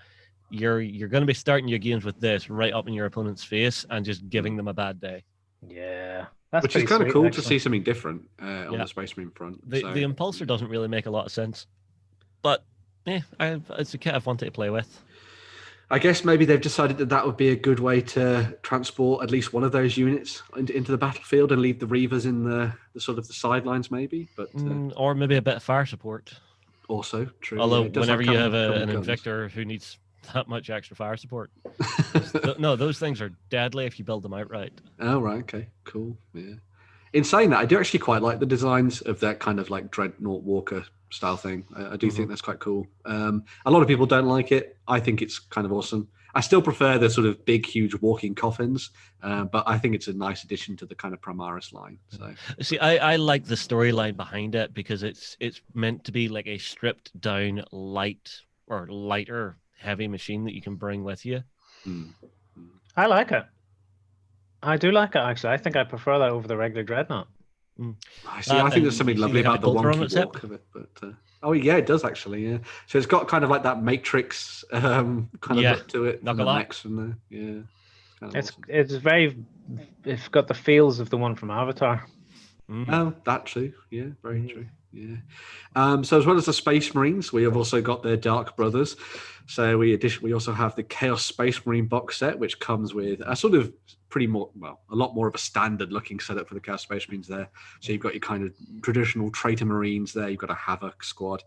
you're going to be starting your games with this right up in your opponent's face and just giving them a bad day. Yeah, which is kind of cool to see something different on the Space Marine front. The Impulsor doesn't really make a lot of sense, but it's a kit I've wanted to play with. I guess maybe they've decided that would be a good way to transport at least one of those units into the battlefield and leave the Reavers in the sort of the sidelines, maybe. But or maybe a bit of fire support. Also true. Although whenever you have an Invictor who needs that much extra fire support, no, those things are deadly if you build them outright. Oh right, okay, cool, yeah. In saying that, I do actually quite like the designs of that kind of like Dreadnought Walker style thing. I do think that's quite cool. A lot of people don't like it. I think it's kind of awesome. I still prefer the sort of big, huge walking coffins, but I think it's a nice addition to the kind of Primaris line. So, see, I like the storyline behind it, because it's meant to be like a stripped down lighter heavy machine that you can bring with you. I like it. I do like it, actually. I think I prefer that over the regular Dreadnought. I think there's something lovely about the wonky walk of it. But oh yeah, it does actually. Yeah, so it's got kind of like that Matrix kind of look to it. Not a lot. From there. Yeah, it's very. It's got the feels of the one from Avatar. Oh, that too. Yeah, very true. Yeah. So as well as the Space Marines, we have also got their Dark Brothers. So we also have the Chaos Space Marine box set, which comes with a sort of a lot more of a standard looking setup for the Chaos Space Marines there. So you've got your kind of traditional Traitor Marines there. You've got a Havoc squad.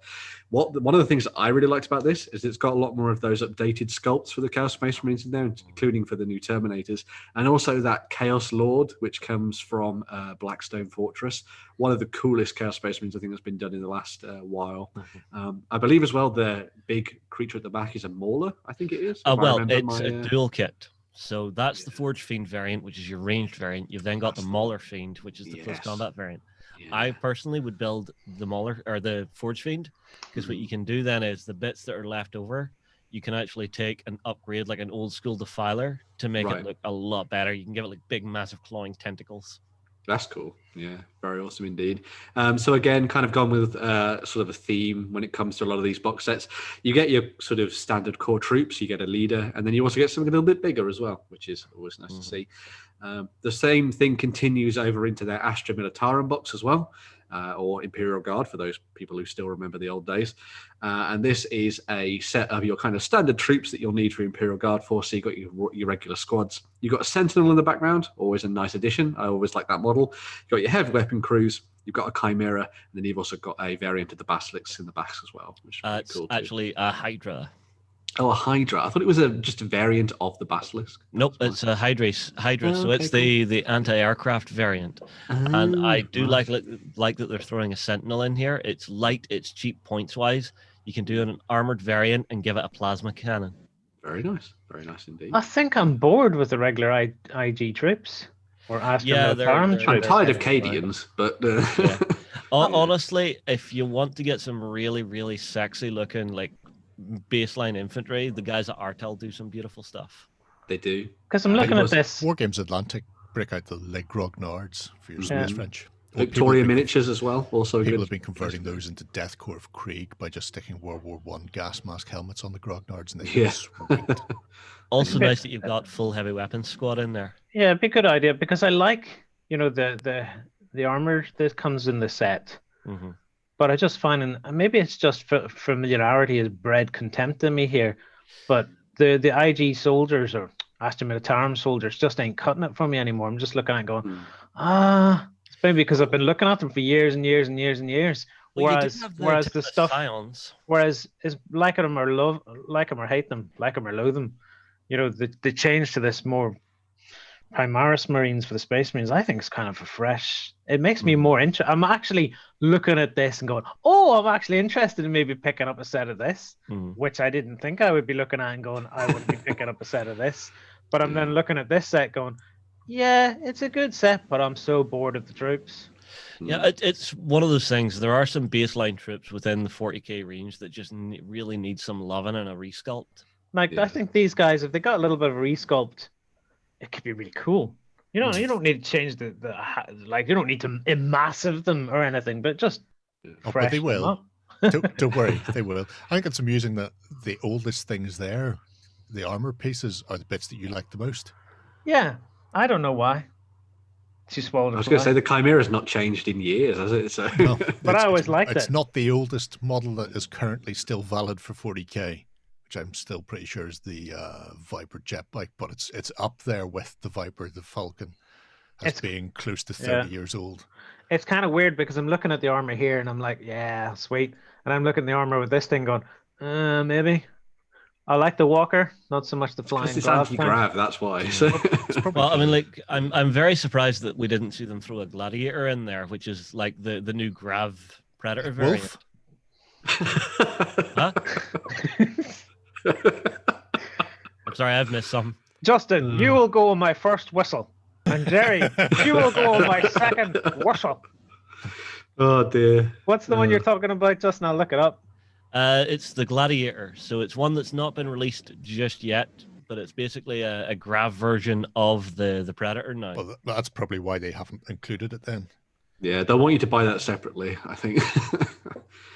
One of the things that I really liked about this is it's got a lot more of those updated sculpts for the Chaos Space Marines in there, including for the new Terminators, and also that Chaos Lord, which comes from Blackstone Fortress. One of the coolest Chaos Space Marines I think that's been done in the last while. I believe as well the big creature at the back is a Mauler, I think it is. It's a dual kit. So that's the Forge Fiend variant, which is your ranged variant. You've then got the Mauler Fiend, which is the close combat variant. Yeah. I personally would build the Mauler or the Forge Fiend, because what you can do then is the bits that are left over, you can actually take and upgrade like an old school Defiler to make it look a lot better. You can give it like big, massive clawing tentacles. That's cool. Yeah, very awesome indeed. So again, kind of gone with sort of a theme when it comes to a lot of these box sets. You get your sort of standard core troops, you get a leader, and then you also get something a little bit bigger as well, which is always nice to see. The same thing continues over into their Astra Militarum box as well, or Imperial Guard for those people who still remember the old days. And this is a set of your kind of standard troops that you'll need for Imperial Guard Force. So you've got your regular squads. You've got a Sentinel in the background, always a nice addition. I always like that model. You've got your heavy weapon crews. You've got a Chimera, and then you've also got a variant of the Basilisks in the backs as well, which is really it's cool too. Actually a Hydra. Oh, a Hydra. I thought it was just a variant of the Basilisk. Nope, it's a Hydra. So it's the anti-aircraft variant. And I do like that they're throwing a Sentinel in here. It's light, it's cheap points-wise. You can do an armored variant and give it a plasma cannon. Very nice indeed. I think I'm bored with the regular IG troops. Or I'm tired of Cadians, but honestly, if you want to get some really, really sexy looking like baseline infantry, the guys at Artel do some beautiful stuff. They do. Because I'm looking at this. Wargames Atlantic break out the Le Grognards for your space French. Victoria miniatures as well. Also, people have been converting those into Death Corps of Krieg by just sticking World War I gas mask helmets on the Grognards, and they sweet. Also nice that you've got full heavy weapons squad in there. Yeah, it'd be a good idea because I like, the armor that comes in the set. Mm-hmm. But I just find, and maybe it's just familiarity has bred contempt in me here, but the IG soldiers or Astra Militarum soldiers just ain't cutting it for me anymore. I'm just looking at it going, it's maybe because I've been looking at them for years and years and years and years. Well, whereas the stuff, Scions. whereas is like them or hate them, like them or loathe them, the change to this more Primaris Marines for the Space Marines, I think is kind of a fresh. It makes me more interested. I'm actually looking at this and going, I'm actually interested in maybe picking up a set of this, which I didn't think I would be looking at and going, I would be picking up a set of this. But I'm then looking at this set going, yeah, it's a good set, but I'm so bored of the troops. Yeah, it's one of those things. There are some baseline troops within the 40k range that just really need some loving and a resculpt. I think these guys, if they got a little bit of a resculpt, it could be really cool. You don't need to change you don't need to massive them or anything, but just but they will. Don't worry, they will. I think it's amusing that the oldest things there, the armor pieces, are the bits that you like the most. Yeah, I don't know why. She swallowed. I was going to say the Chimera's not changed in years, has it? So. No, but I always liked it. It's not the oldest model that is currently still valid for 40k. Which I'm still pretty sure is the Viper jet bike, but it's up there with the Viper, the Falcon, as being close to 30 years old. It's kind of weird because I'm looking at the armor here and I'm like, yeah, sweet. And I'm looking at the armor with this thing going, maybe. I like the Walker, not so much the flying. It's anti-grav, that's why. Well, I mean, I'm very surprised that we didn't see them throw a Gladiator in there, which is like the new Grav Predator variant. Huh? I'm sorry, I've missed some. Justin, you will go on my first whistle. And Jerry, you will go on my second whistle. Oh, dear. What's the one you're talking about, Justin? I'll look it up. It's the Gladiator. So it's one that's not been released just yet, but it's basically a Grav version of the Predator now. Well, that's probably why they haven't included it then. Yeah, they'll want you to buy that separately, I think.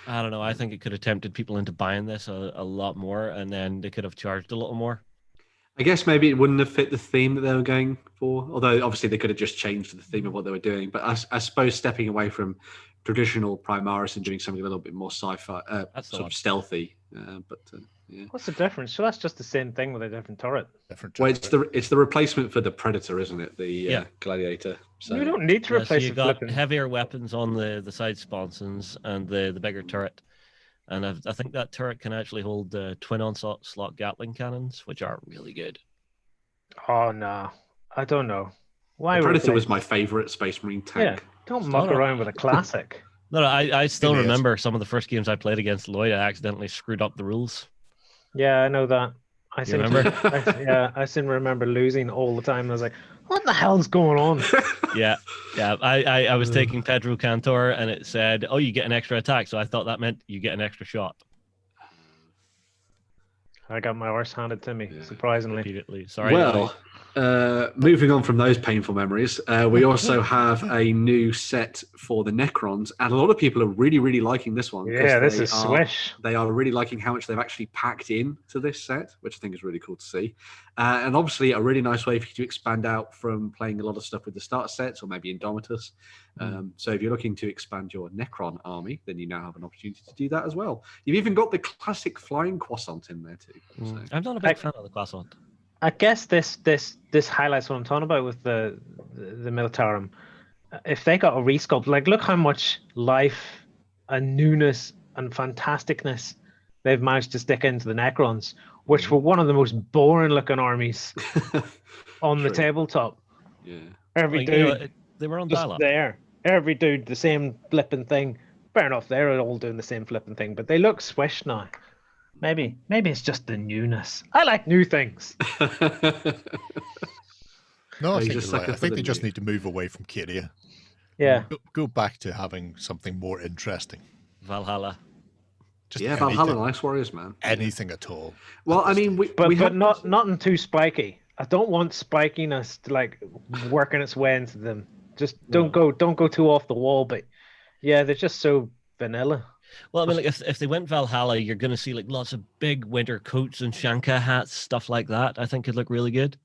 I don't know. I think it could have tempted people into buying this a lot more, and then they could have charged a little more. I guess maybe it wouldn't have fit the theme that they were going for, although obviously they could have just changed the theme of what they were doing. But I suppose stepping away from traditional Primaris and doing something a little bit more sci-fi, sort of stealthy, Yeah. What's the difference? So that's just the same thing with a different turret. Different Well, turret. it's the replacement for the Predator, isn't it? The Gladiator. So You don't need to Yeah, so replace you the got flipping. heavier weapons on the side sponsons and the bigger turret. And I think that turret can actually hold twin onslaught Gatling cannons, which are really good. Oh no, I don't know. Why the Predator replace- was my favorite Space Marine Yeah, tank. don't muck not a- around with a classic. No, I still It is. remember some of the first games I played against Lloyd. I accidentally screwed up the rules. Yeah, I know that. I seem remember? I seem to remember losing all the time. I was like, what the hell's going on? Yeah. I was taking Pedro Cantor, and it said, "Oh, you get an extra attack." So I thought that meant you get an extra shot. I got my horse handed to me, Yeah. surprisingly. Repeatedly. Sorry. Well, moving on from those painful memories, we also have a new set for the Necrons, and a lot of people are really, really liking this one. 'cause Yeah, this they is are- swish. They are really liking how much they've actually packed in to this set, which I think is really cool to see. And obviously, a really nice way for you to expand out from playing a lot of stuff with the starter sets or maybe Indomitus. So if you're looking to expand your Necron army, then you now have an opportunity to do that as well. You've even got the classic flying croissant in there too. So. I'm not a big fan of the croissant. I guess this highlights what I'm talking about with the Militarum. If they got a resculpt, like look how much life and newness and fantasticness they've managed to stick into the Necrons, which were one of the most boring looking armies on the True. tabletop. Yeah. Every Like, dude you know, they were on just dial-up. there. Every dude the same flipping thing. Fair enough, they're all doing the same flipping thing, but they look swish now. Maybe it's just the newness. I like new things. No, I you think just you're right. sucker I for think the they just new. need to move away from Cadia. Yeah. Go back to having something more interesting. Valhalla. Just Yeah, anything, Valhalla Ice Warriors, man. anything at all. Well, at I this mean, stage. But have not nothing too spiky. I don't want spikiness to like working its way into them. Just don't go too off the wall. But yeah, they're just so vanilla. Well, I mean, like if they went Valhalla, you're going to see like lots of big winter coats and Shanka hats, stuff like that. I think could look really good.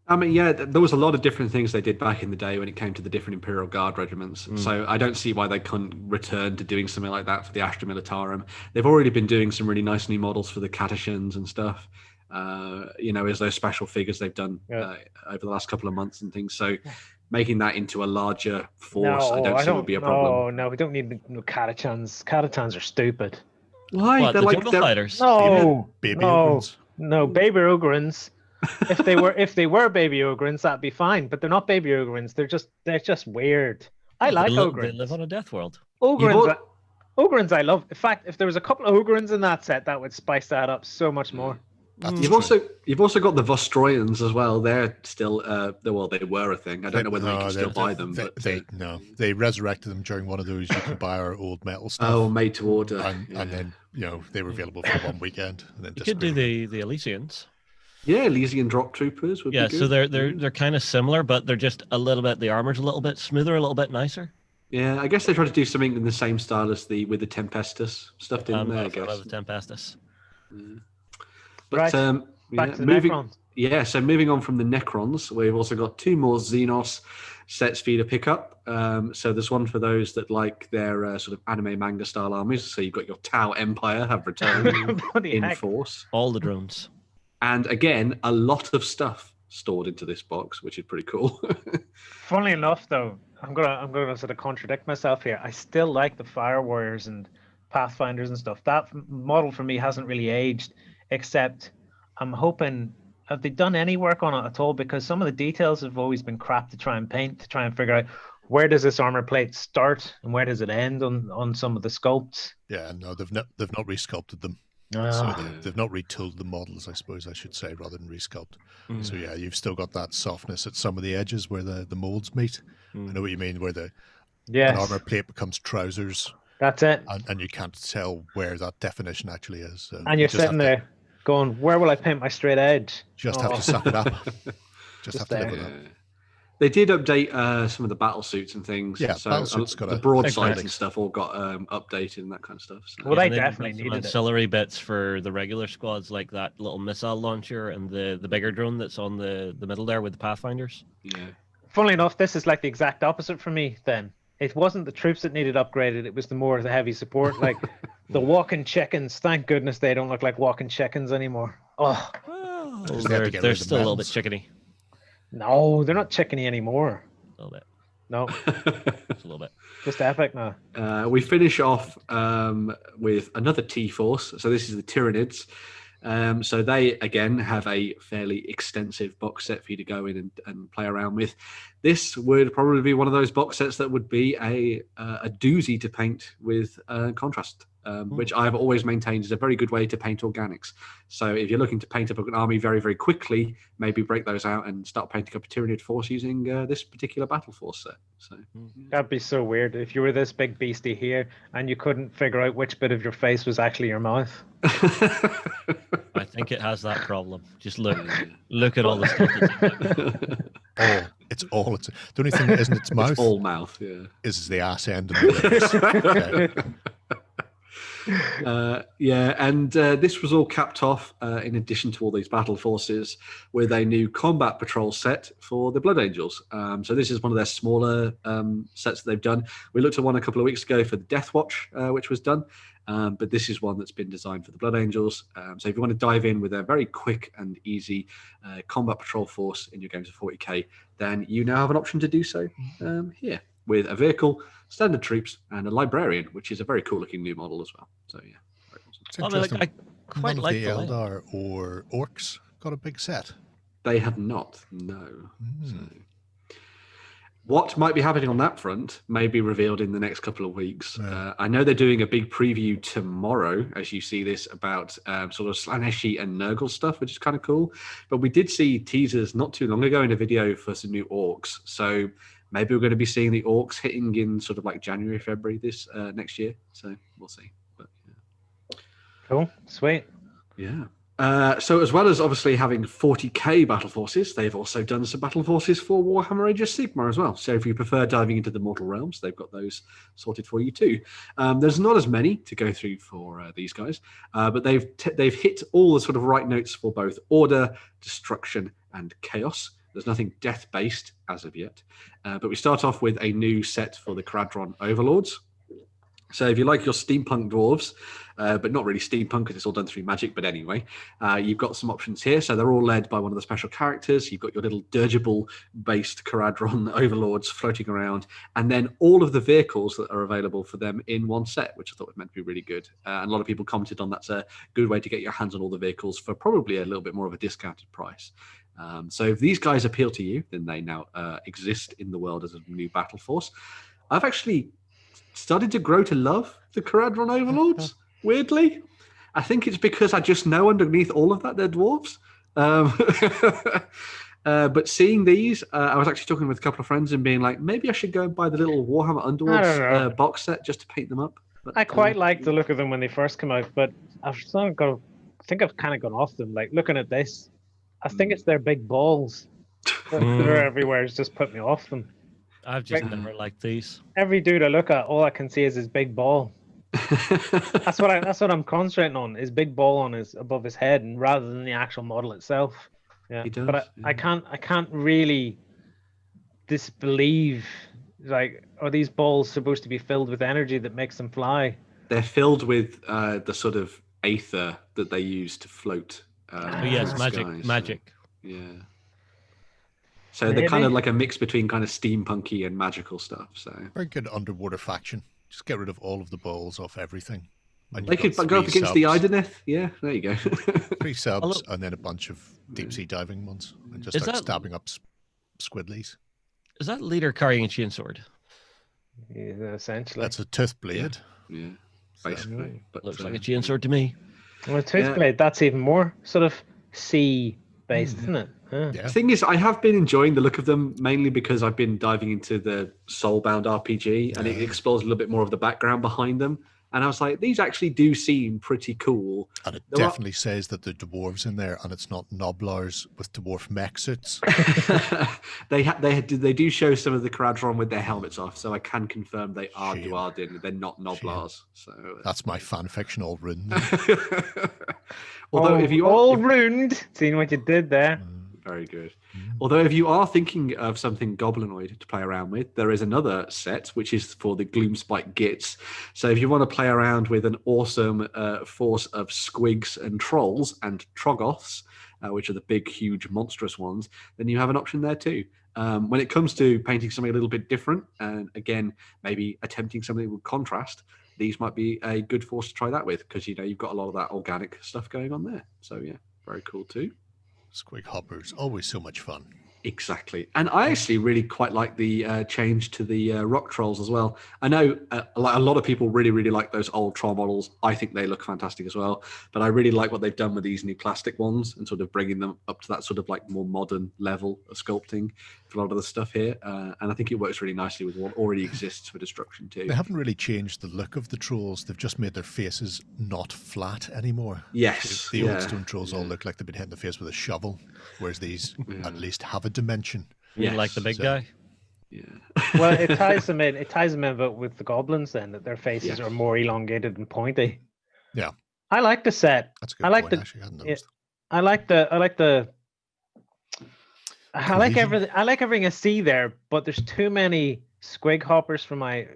I mean, yeah, there was a lot of different things they did back in the day when it came to the different Imperial Guard regiments. So I don't see why they couldn't return to doing something like that for the Astra Militarum. They've already been doing some really nice new models for the Catachans and stuff. As those special figures they've done over the last couple of months and things. So making that into a larger force, I don't see would be a problem. No, we don't need no Catachans. Catachans are stupid. Why? What, They're the like jungle they're- fighters? No, Baby no, Ogrins. no, baby Ogrins. if they were baby Ogrins, that'd be fine. But they're not baby Ogrins. They're just weird. I like They Ogrins. live on a death world. Ogrins, Ogrins, I love. In fact, if there was a couple of Ogrins in that set, that would spice that up so much more. That's You've true. also got the Vostroyans as well. They're still they were a thing. I don't know whether you can still buy them. They resurrected them during one of those. You can buy our old metal stuff. Oh, made to order. and then they were available for one weekend. And then You could do disappeared. the Elysians. Yeah, Elysian Drop Troopers would Yeah, be good. so they're kind of similar, but they're just a little bit. The armor's a little bit smoother, a little bit nicer. Yeah, I guess they tried to do something in the same style as with the Tempestus stuff in I'm there. I not a fan guess. of the Tempestus. But Right, back to the Necrons. Yeah, so moving on from the Necrons, we've also got 2 more Xenos sets for you to pick up. So there's one for those that like their sort of anime manga style armies. So you've got your Tau Empire have returned Bloody in heck. force. All the drones. And again, a lot of stuff stored into this box, which is pretty cool. Funnily enough, though, I'm gonna sort of contradict myself here. I still like the Fire Warriors and Pathfinders and stuff. That model for me hasn't really aged, except I'm hoping. Have they done any work on it at all? Because some of the details have always been crap to try and paint, to try and figure out where does this armor plate start and where does it end on some of the sculpts. Yeah, no, they've not resculpted them. So Ah. they've not retooled the models, I suppose I should say, rather than resculpt. So yeah, you've still got that softness at some of the edges where the molds meet. I know what you mean, where an Yes, armor plate becomes trousers, that's it. and you can't tell where that definition actually is. So And you you're just have sitting to- there going, where will I paint my straight edge? Just have Oh. to suck it up. Just have to there. live with that. Yeah. They did update some of the battle suits and things. Yeah, so battle suits got the a- broadsides Exactly. and stuff all got updated and that kind of stuff. So. Well, they And then you've definitely got some needed it. ancillary bits for the regular squads, like that little missile launcher and the bigger drone that's on the middle there with the Pathfinders. Yeah. Funnily enough, this is like the exact opposite for me then. It wasn't the troops that needed upgraded, it was the heavy support. Like The walking chickens. Thank goodness they don't look like walking chickens anymore. Oh, Well, Just have to get rid they're of the still a little bit metals. chickeny. no, they're not chickeny anymore. A little bit. No, Just a little bit. just epic now. We finish off with another T-Force. So this is the Tyranids. So they, again, have a fairly extensive box set for you to go in and play around with. This would probably be one of those box sets that would be a doozy to paint with contrast, which I've always maintained is a very good way to paint organics. So if you're looking to paint up an army very, very quickly, maybe break those out and start painting up a Tyranid force using this particular battle force set. So That'd be so weird if you were this big beastie here and you couldn't figure out which bit of your face was actually your mouth. I think it has that problem. Just look at all the stuff that's in Oh, it's the only thing that isn't its mouth it's all mouth, yeah. is the ass end of the lips. And this was all capped off, in addition to all these battle forces, with a new combat patrol set for the Blood Angels. So this is one of their smaller sets that they've done. We looked at one a couple of weeks ago for the Death Watch, which was done. But this is one that's been designed for the Blood Angels. So if you want to dive in with a very quick and easy combat patrol force in your games of 40k, then you now have an option to do so here with a vehicle, standard troops, and a librarian, which is a very cool looking new model as well. So yeah, very awesome. It's I mean, like, interesting. I quite None like of the the layout. Eldar or Orcs got a big set. They have not, no. So, what might be happening on that front may be revealed in the next couple of weeks. Yeah. I know they're doing a big preview tomorrow, as you see this, about sort of Slaneshi and Nurgle stuff, which is kind of cool. But we did see teasers not too long ago in a video for some new Orcs. So maybe we're going to be seeing the Orcs hitting in sort of like January, February this next year. So we'll see. But yeah. Cool, sweet. Yeah. So as well as obviously having 40k battle forces, they've also done some battle forces for Warhammer Age of Sigmar as well. So if you prefer diving into the Mortal Realms, they've got those sorted for you too. There's not as many to go through for these guys, but they've hit all the sort of right notes for both order, destruction, and chaos. There's nothing death-based as of yet, but we start off with a new set for the Caradron Overlords. So if you like your steampunk dwarves, but not really steampunk because it's all done through magic, but anyway, you've got some options here. So they're all led by one of the special characters. You've got your little dirigible-based Caradron overlords floating around, and then all of the vehicles that are available for them in one set, which I thought was meant to be really good. And a lot of people commented on that's a good way to get your hands on all the vehicles for probably a little bit more of a discounted price. So if these guys appeal to you, then they now exist in the world as a new battle force. I've actually started to grow to love the Caradron Overlords, weirdly. I think it's because I just know underneath all of that they're dwarves. But seeing these, I was actually talking with a couple of friends and being like, maybe I should go and buy the little Warhammer Underworlds box set just to paint them up. But, I quite liked the look of them when they first came out, but I've sort of I think I've kind of gone off them. Like looking at this, I think it's their big balls. They're everywhere. It's just put me off them. I've just never liked these. Every dude I look at, all I can see is his big ball. That's what I'm concentrating on. His big ball on his above his head, and rather than the actual model itself. Yeah, He does, but I can't really disbelieve. Like, are these balls supposed to be filled with energy that makes them fly? They're filled with the sort of aether that they use to float. Oh, yes, through magic, skies, magic. So, yeah. So they're kind of like a mix between kind of steampunky and magical stuff. So Very good underwater faction. Just get rid of all of the balls off everything. And they you've could got go up three against the subs. Ideneth. Yeah, there you go. 3 subs Although- and then a bunch of deep sea diving ones, and just Is start that- stabbing up squidlies. Is that leader carrying a chainsword? Yeah, essentially. That's a tooth blade. Yeah, basically. But, Looks like a chainsword to me. Well, Toothblade, that's even more sort of sea based, isn't it? Yeah. Yeah. The thing is, I have been enjoying the look of them mainly because I've been diving into the Soulbound RPG and it explores a little bit more of the background behind them. And I was like, these actually do seem pretty cool. And it There are- definitely says that the dwarves in there, and it's not Noblars with dwarf mech suits. They do show some of the Caradron with their helmets off, so I can confirm they are Shame. Duardin. They're not Noblars. So That's my fan fiction all ruined. although if you all are, ruined, seeing what you did there. Very good. Although if you are thinking of something goblinoid to play around with, there is another set which is for the Gloomspite Gits. So if you want to play around with an awesome force of squigs and trolls and troggoths, which are the big, huge, monstrous ones, then you have an option there too. When it comes to painting something a little bit different, and again, maybe attempting something with contrast, these might be a good force to try that with, because you've got a lot of that organic stuff going on there. So yeah, very cool too. Squig hoppers, always so much fun. Exactly. And I actually really quite like the change to the rock trolls as well. I know a lot of people really, really like those old troll models. I think they look fantastic as well. But I really like what they've done with these new plastic ones and sort of bringing them up to that sort of like more modern level of sculpting for a lot of the stuff here. And I think it works really nicely with what already exists for Destruction too. They haven't really changed the look of the trolls. They've just made their faces not flat anymore. Yes. The old stone trolls all look like they've been hit in the face with a shovel, whereas these at least have a dimension. You like the big guy? Yeah. Well, it ties them in. It ties them in with the goblins then, that their faces are more elongated and pointy. Yeah. I like the set. That's a good I like point, actually. I hadn't noticed. I like everything. I like everything I see there, but there's too many squig hoppers for my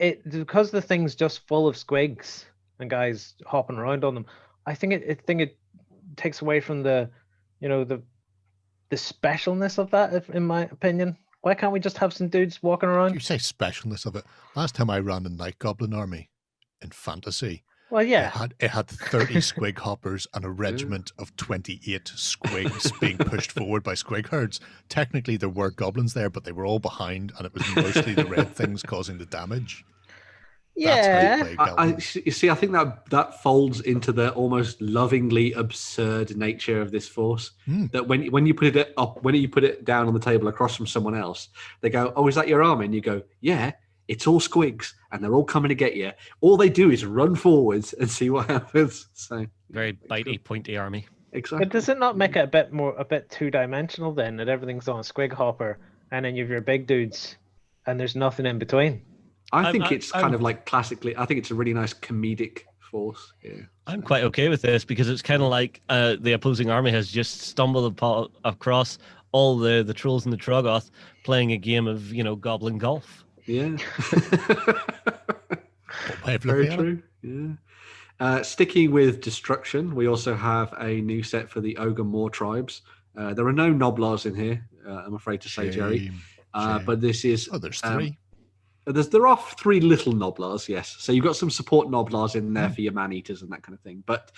it, because the thing's just full of squigs and guys hopping around on them. I think it takes away from the specialness of that, in my opinion. Why can't we just have some dudes walking around? You say specialness of it. Last time I ran a Night Goblin army in Fantasy, well, yeah, it had 30 squig hoppers and a regiment of 28 squigs being pushed forward by squig herds. Technically, there were goblins there, but they were all behind, and it was mostly the red things causing the damage. Yeah, you see, I think that folds into the almost lovingly absurd nature of this force. That when you put it up, when you put it down on the table across from someone else, they go, "Oh, is that your army?" And you go, "Yeah, it's all squigs, and they're all coming to get you." All they do is run forwards and see what happens. So very bitey, pointy army. Exactly. But does it not make it a bit two-dimensional then? That everything's on a squig hopper, and then you've your big dudes, and there's nothing in between. I think it's kind of like classically. I think it's a really nice comedic force. Yeah, I'm quite okay with this because it's kind of like the opposing army has just stumbled across all the trolls and the Troggoth playing a game of goblin golf. Yeah, very true. Yeah. Sticking with Destruction, we also have a new set for the Ogre Moor tribes. There are no Noblars in here, I'm afraid to say, Jerry. But this is. Oh, there's 3. There are 3 little Noblars, yes. So you've got some support Noblars in there for your man-eaters and that kind of thing. But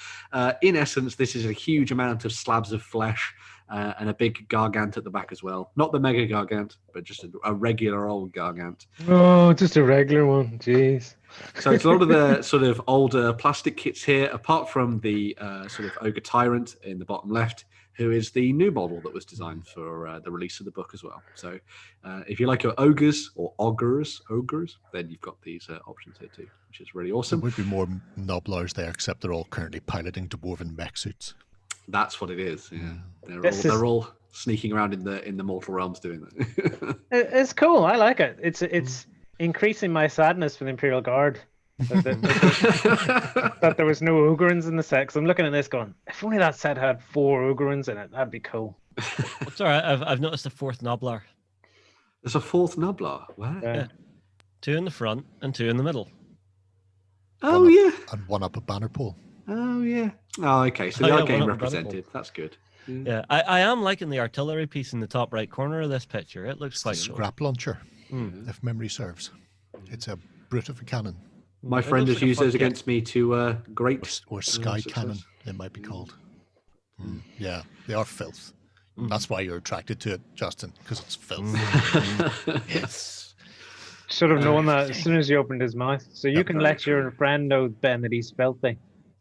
in essence, this is a huge amount of slabs of flesh and a big Gargant at the back as well. Not the Mega Gargant, but just a regular old Gargant. Oh, just a regular one. Jeez. So it's a lot of the sort of older plastic kits here, apart from the sort of Ogre Tyrant in the bottom left, who is the new model that was designed for the release of the book as well. So if you like your ogres or ogres, then you've got these options here too, which is really awesome. There would be more Noblars there, except they're all currently piloting dwarven mech suits. That's what it is. Yeah, they're all sneaking around in the mortal realms doing that. It's cool. I like it. It's increasing my sadness for the Imperial Guard. That there was no Ogrins in the set. 'Cause I'm looking at this going, if only that set had 4 Ogrins in it, that'd be cool. It's all right. I've noticed a 4th Noblar. There's a 4th Noblar. Wow. Yeah. 2 in the front and 2 in the middle. Oh, yeah. And 1 up a banner pole. Oh, yeah. Oh, okay. So they are getting represented. That's good. Yeah, I am liking the artillery piece in the top right corner of this picture. It looks quite cool. Scrap launcher, if memory serves. It's a brute of a cannon. My friend has used those against me to great... Or sky cannon, it might be called. Yeah, they are filth. That's why you're attracted to it, Justin, because it's filth. Yes. Should have known that as soon as he opened his mouth. So you can let your friend know, Ben, that he's filthy.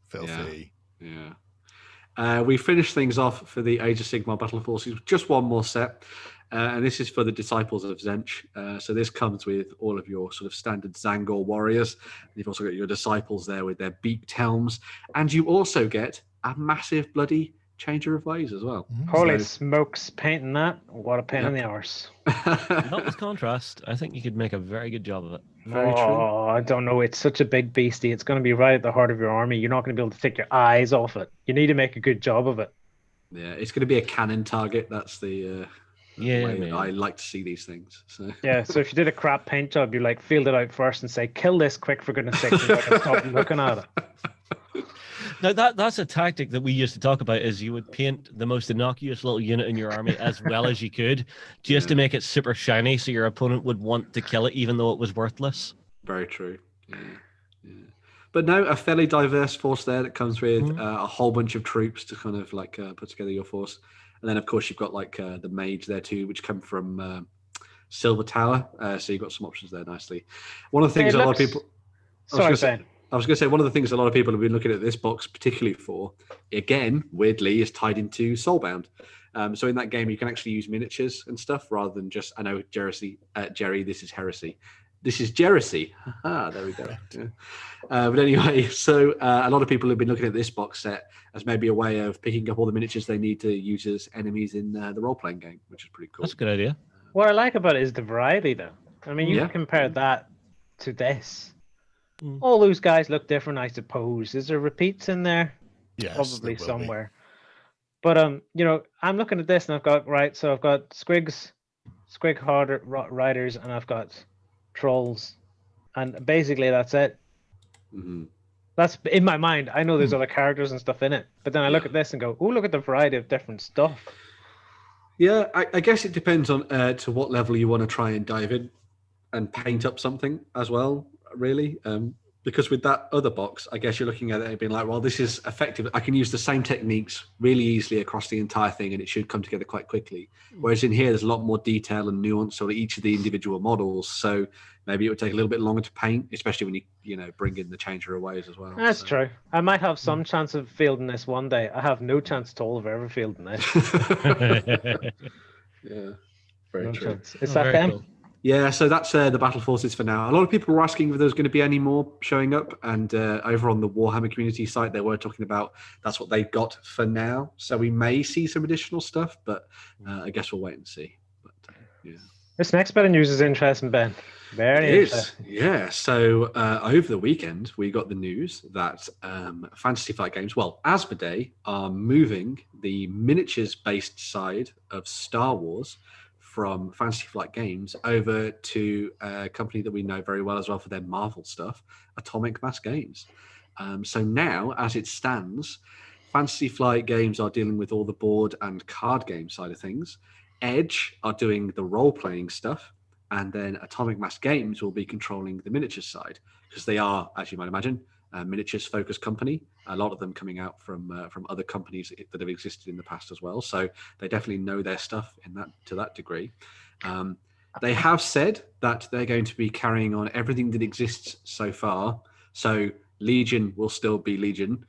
Filthy. Yeah. We finished things off for the Age of Sigmar Battle of Forces with just one more set. And this is for the Disciples of Zench. So this comes with all of your sort of standard Zangor warriors. You've also got your disciples there with their beaked helms. And you also get a massive bloody Changer of Ways as well. Holy smokes, painting that. What a pain in the arse. Not with contrast. I think you could make a very good job of it. Very true. I don't know. It's such a big beastie. It's going to be right at the heart of your army. You're not going to be able to take your eyes off it. You need to make a good job of it. Yeah, it's going to be a cannon target. That's the way man. I like to see these things. So Yeah, so if you did a crap paint job, you like field it out first and say, "Kill this quick for goodness sake!" And I can stop looking at it. Now that's a tactic that we used to talk about. Is you would paint the most innocuous little unit in your army as well as you could, just to make it super shiny, so your opponent would want to kill it, even though it was worthless. Very true. Yeah. But no, a fairly diverse force there that comes with a whole bunch of troops to kind of like put together your force. And then, of course, you've got like the mage there too, which come from Silver Tower. So you've got some options there nicely. One of the things a lot of people... Sorry, Ben. I was going to say, one of the things a lot of people have been looking at this box particularly for, again, weirdly, is tied into Soulbound. So in that game, you can actually use miniatures and stuff rather than just, I know, Jerry, this is heresy. This is Jersey. There we go. Yeah. But anyway, so a lot of people have been looking at this box set as maybe a way of picking up all the miniatures they need to use as enemies in the role-playing game, which is pretty cool. That's a good idea. What I like about it is the variety, though. I mean, you can compare that to this. All those guys look different, I suppose. Is there repeats in there? Yes, probably somewhere. But you know, I'm looking at this and I've got I've got Squig riders, and I've got trolls, and basically that's it. That's in my mind. I know there's other characters and stuff in it, but then I look at this and go, oh, look at the variety of different stuff. Yeah, I guess it depends on to what level you want to try and dive in and paint up something as well, really. Because with that other box, I guess you're looking at it and being like, well, this is effective. I can use the same techniques really easily across the entire thing, and it should come together quite quickly. Whereas in here, there's a lot more detail and nuance on each of the individual models. So maybe it would take a little bit longer to paint, especially when you bring in the changer aways as well. That's true. I might have some chance of fielding this one day. I have no chance at all of ever fielding this. Yeah, very true. Chance. Is that them? Cool. Yeah, so that's the battle forces for now. A lot of people were asking if there's going to be any more showing up, and over on the Warhammer community site, they were talking about that's what they've got for now. So we may see some additional stuff, but I guess we'll wait and see. But yeah, this next bit of news is interesting, Ben. Very interesting. Yeah. So over the weekend, we got the news that Fantasy Flight Games, well, Asmodee, are moving the miniatures-based side of Star Wars from Fantasy Flight Games over to a company that we know very well as well for their Marvel stuff, Atomic Mass Games. So now, as it stands, Fantasy Flight Games are dealing with all the board and card game side of things. Edge are doing the role-playing stuff, and then Atomic Mass Games will be controlling the miniatures side, because they are, as you might imagine, a miniatures-focused company. A lot of them coming out from other companies that have existed in the past as well. So they definitely know their stuff to that degree. They have said that they're going to be carrying on everything that exists so far. So Legion will still be Legion.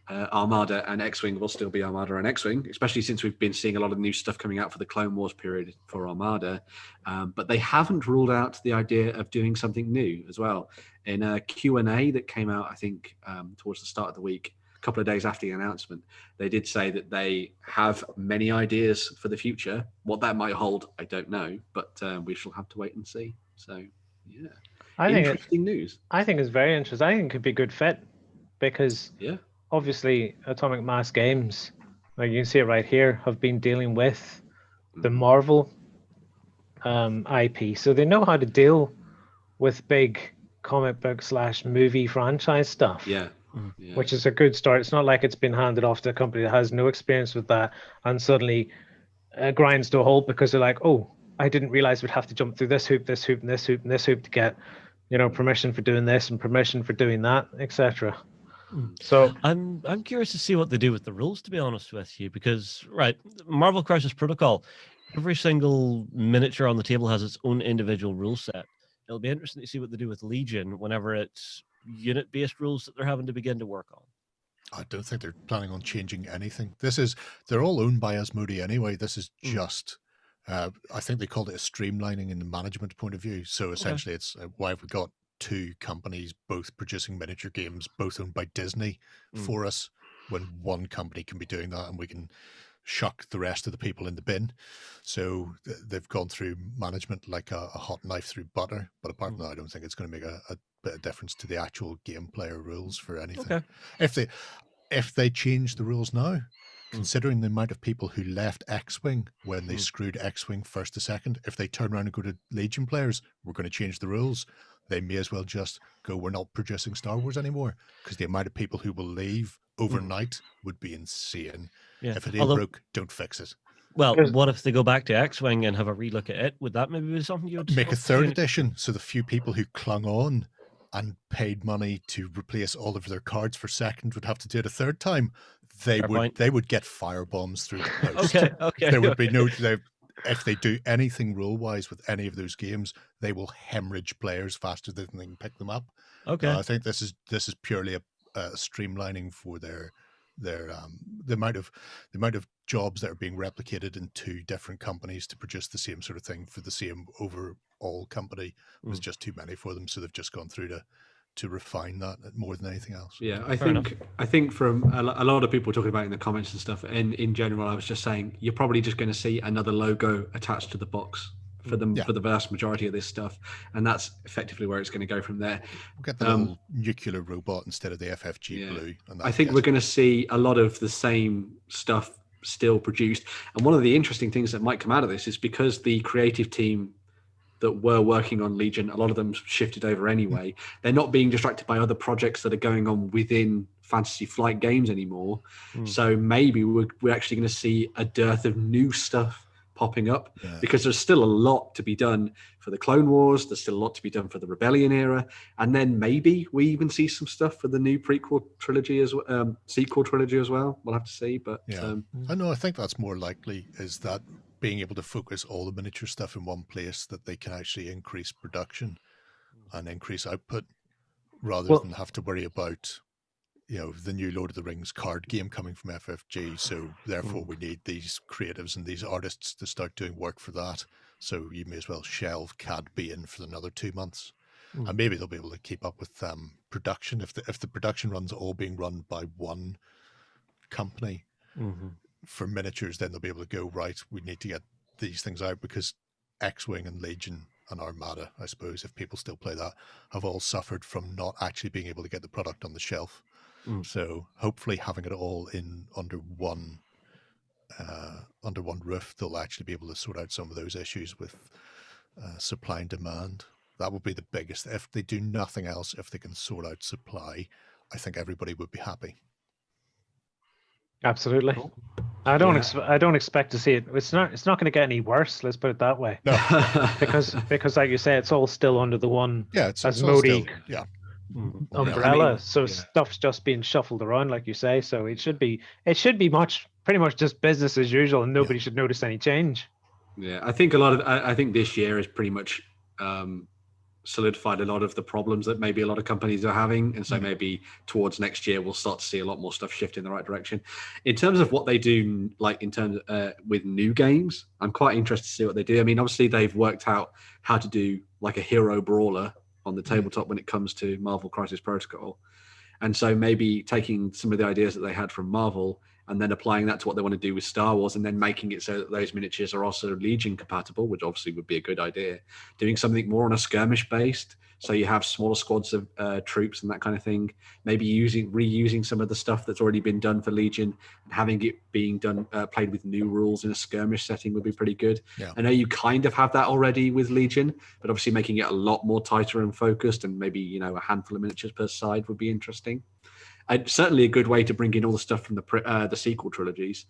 Armada and X-Wing will still be Armada and X-Wing, especially since we've been seeing a lot of new stuff coming out for the Clone Wars period for Armada. But they haven't ruled out the idea of doing something new as well. In a Q&A that came out, I think, towards the start of the week, a couple of days after the announcement, they did say that they have many ideas for the future. What that might hold, I don't know, but we shall have to wait and see. So, yeah. Interesting news. I think it's very interesting. I think it could be a good fit because obviously Atomic Mass Games, like you can see it right here, have been dealing with the Marvel IP. So they know how to deal with big comic book / movie franchise stuff. Yeah. Which is a good start. It's not like it's been handed off to a company that has no experience with that and suddenly grinds to a halt because they're like, oh, I didn't realize we'd have to jump through this hoop, this hoop, and this hoop, and this hoop to get, permission for doing this and permission for doing that, etc. So I'm curious to see what they do with the rules, to be honest with you, because Marvel Crisis Protocol, every single miniature on the table has its own individual rule set. It'll be interesting to see what they do with Legion whenever it's unit-based rules that they're having to begin to work on. I don't think they're planning on changing anything. They're all owned by Asmodee anyway. This is just, I think they called it a streamlining in the management point of view. So essentially it's why have we got two companies both producing miniature games, both owned by Disney for us, when one company can be doing that and we can shuck the rest of the people in the bin. So they've gone through management like a hot knife through butter. But apart from that, I don't think it's going to make a bit of difference to the actual gameplay or rules for anything. Okay. If they change the rules now, considering the amount of people who left X-Wing when they screwed X-Wing first to second, if they turn around and go to Legion players, we're going to change the rules. They may as well just go, we're not producing Star Wars anymore, because the amount of people who will leave overnight would be insane. Yeah. If it ain't broke, don't fix it. Well, what if they go back to X-Wing and have a relook at it? Would that maybe be something you'd make a third edition? So the few people who clung on and paid money to replace all of their cards for second would have to do it a third time. They would get firebombs through the post. Okay. There would be no. If they do anything rule wise with any of those games, they will hemorrhage players faster than they can pick them up. Okay. I think this is purely a streamlining for the amount of jobs that are being replicated in two different companies to produce the same sort of thing for the same overall company was just too many for them, so they've just gone through to refine that more than anything else. Yeah, I think from a lot of people talking about it in the comments and stuff, and in general, I was just saying you're probably just going to see another logo attached to the box for them for the vast majority of this stuff, and that's effectively where it's going to go from there. We'll get the little nuclear robot instead of the FFG blue. And I think we're going to see a lot of the same stuff still produced, and one of the interesting things that might come out of this is because the creative team that were working on Legion, a lot of them shifted over anyway. They're not being distracted by other projects that are going on within Fantasy Flight Games anymore. So maybe we're actually going to see a dearth of new stuff popping up because there's still a lot to be done for the Clone Wars. There's still a lot to be done for the Rebellion era. And then maybe we even see some stuff for the new prequel trilogy sequel trilogy as well. We'll have to see. But I think that's more likely, is that being able to focus all the miniature stuff in one place, that they can actually increase production and increase output rather than have to worry about, the new Lord of the Rings card game coming from FFG. So therefore we need these creatives and these artists to start doing work for that. So you may as well shelve Cad Bane for another 2 months. And maybe they'll be able to keep up with production. If the production runs all being run by one company, for miniatures, then they'll be able to go, right, we need to get these things out, because X-Wing and Legion and Armada, I suppose, if people still play that, have all suffered from not actually being able to get the product on the shelf. So hopefully having it all under one roof, they'll actually be able to sort out some of those issues with supply and demand. That would be the biggest. If they do nothing else, if they can sort out supply, I think everybody would be happy. Absolutely. Cool. I don't expect to see it. It's not going to get any worse. Let's put it that way. No, because like you say, it's all still under the one Asmodee umbrella. So stuff's just being shuffled around, like you say. So it should be pretty much just business as usual, and nobody should notice any change. Yeah, I think this year is pretty much solidified a lot of the problems that maybe a lot of companies are having, and so maybe towards next year we'll start to see a lot more stuff shift in the right direction. In terms of what they do, like in terms with new games, I'm quite interested to see what they do. I mean, obviously they've worked out how to do like a hero brawler on the tabletop when it comes to Marvel Crisis Protocol, and so maybe taking some of the ideas that they had from Marvel and then applying that to what they want to do with Star Wars, and then making it so that those miniatures are also Legion compatible, which obviously would be a good idea. Doing something more on a skirmish based, so you have smaller squads of troops and that kind of thing. Maybe reusing some of the stuff that's already been done for Legion and having it being done played with new rules in a skirmish setting would be pretty good. Yeah. I know you kind of have that already with Legion, but obviously making it a lot more tighter and focused, and maybe a handful of miniatures per side would be interesting. Certainly a good way to bring in all the stuff from the sequel trilogies,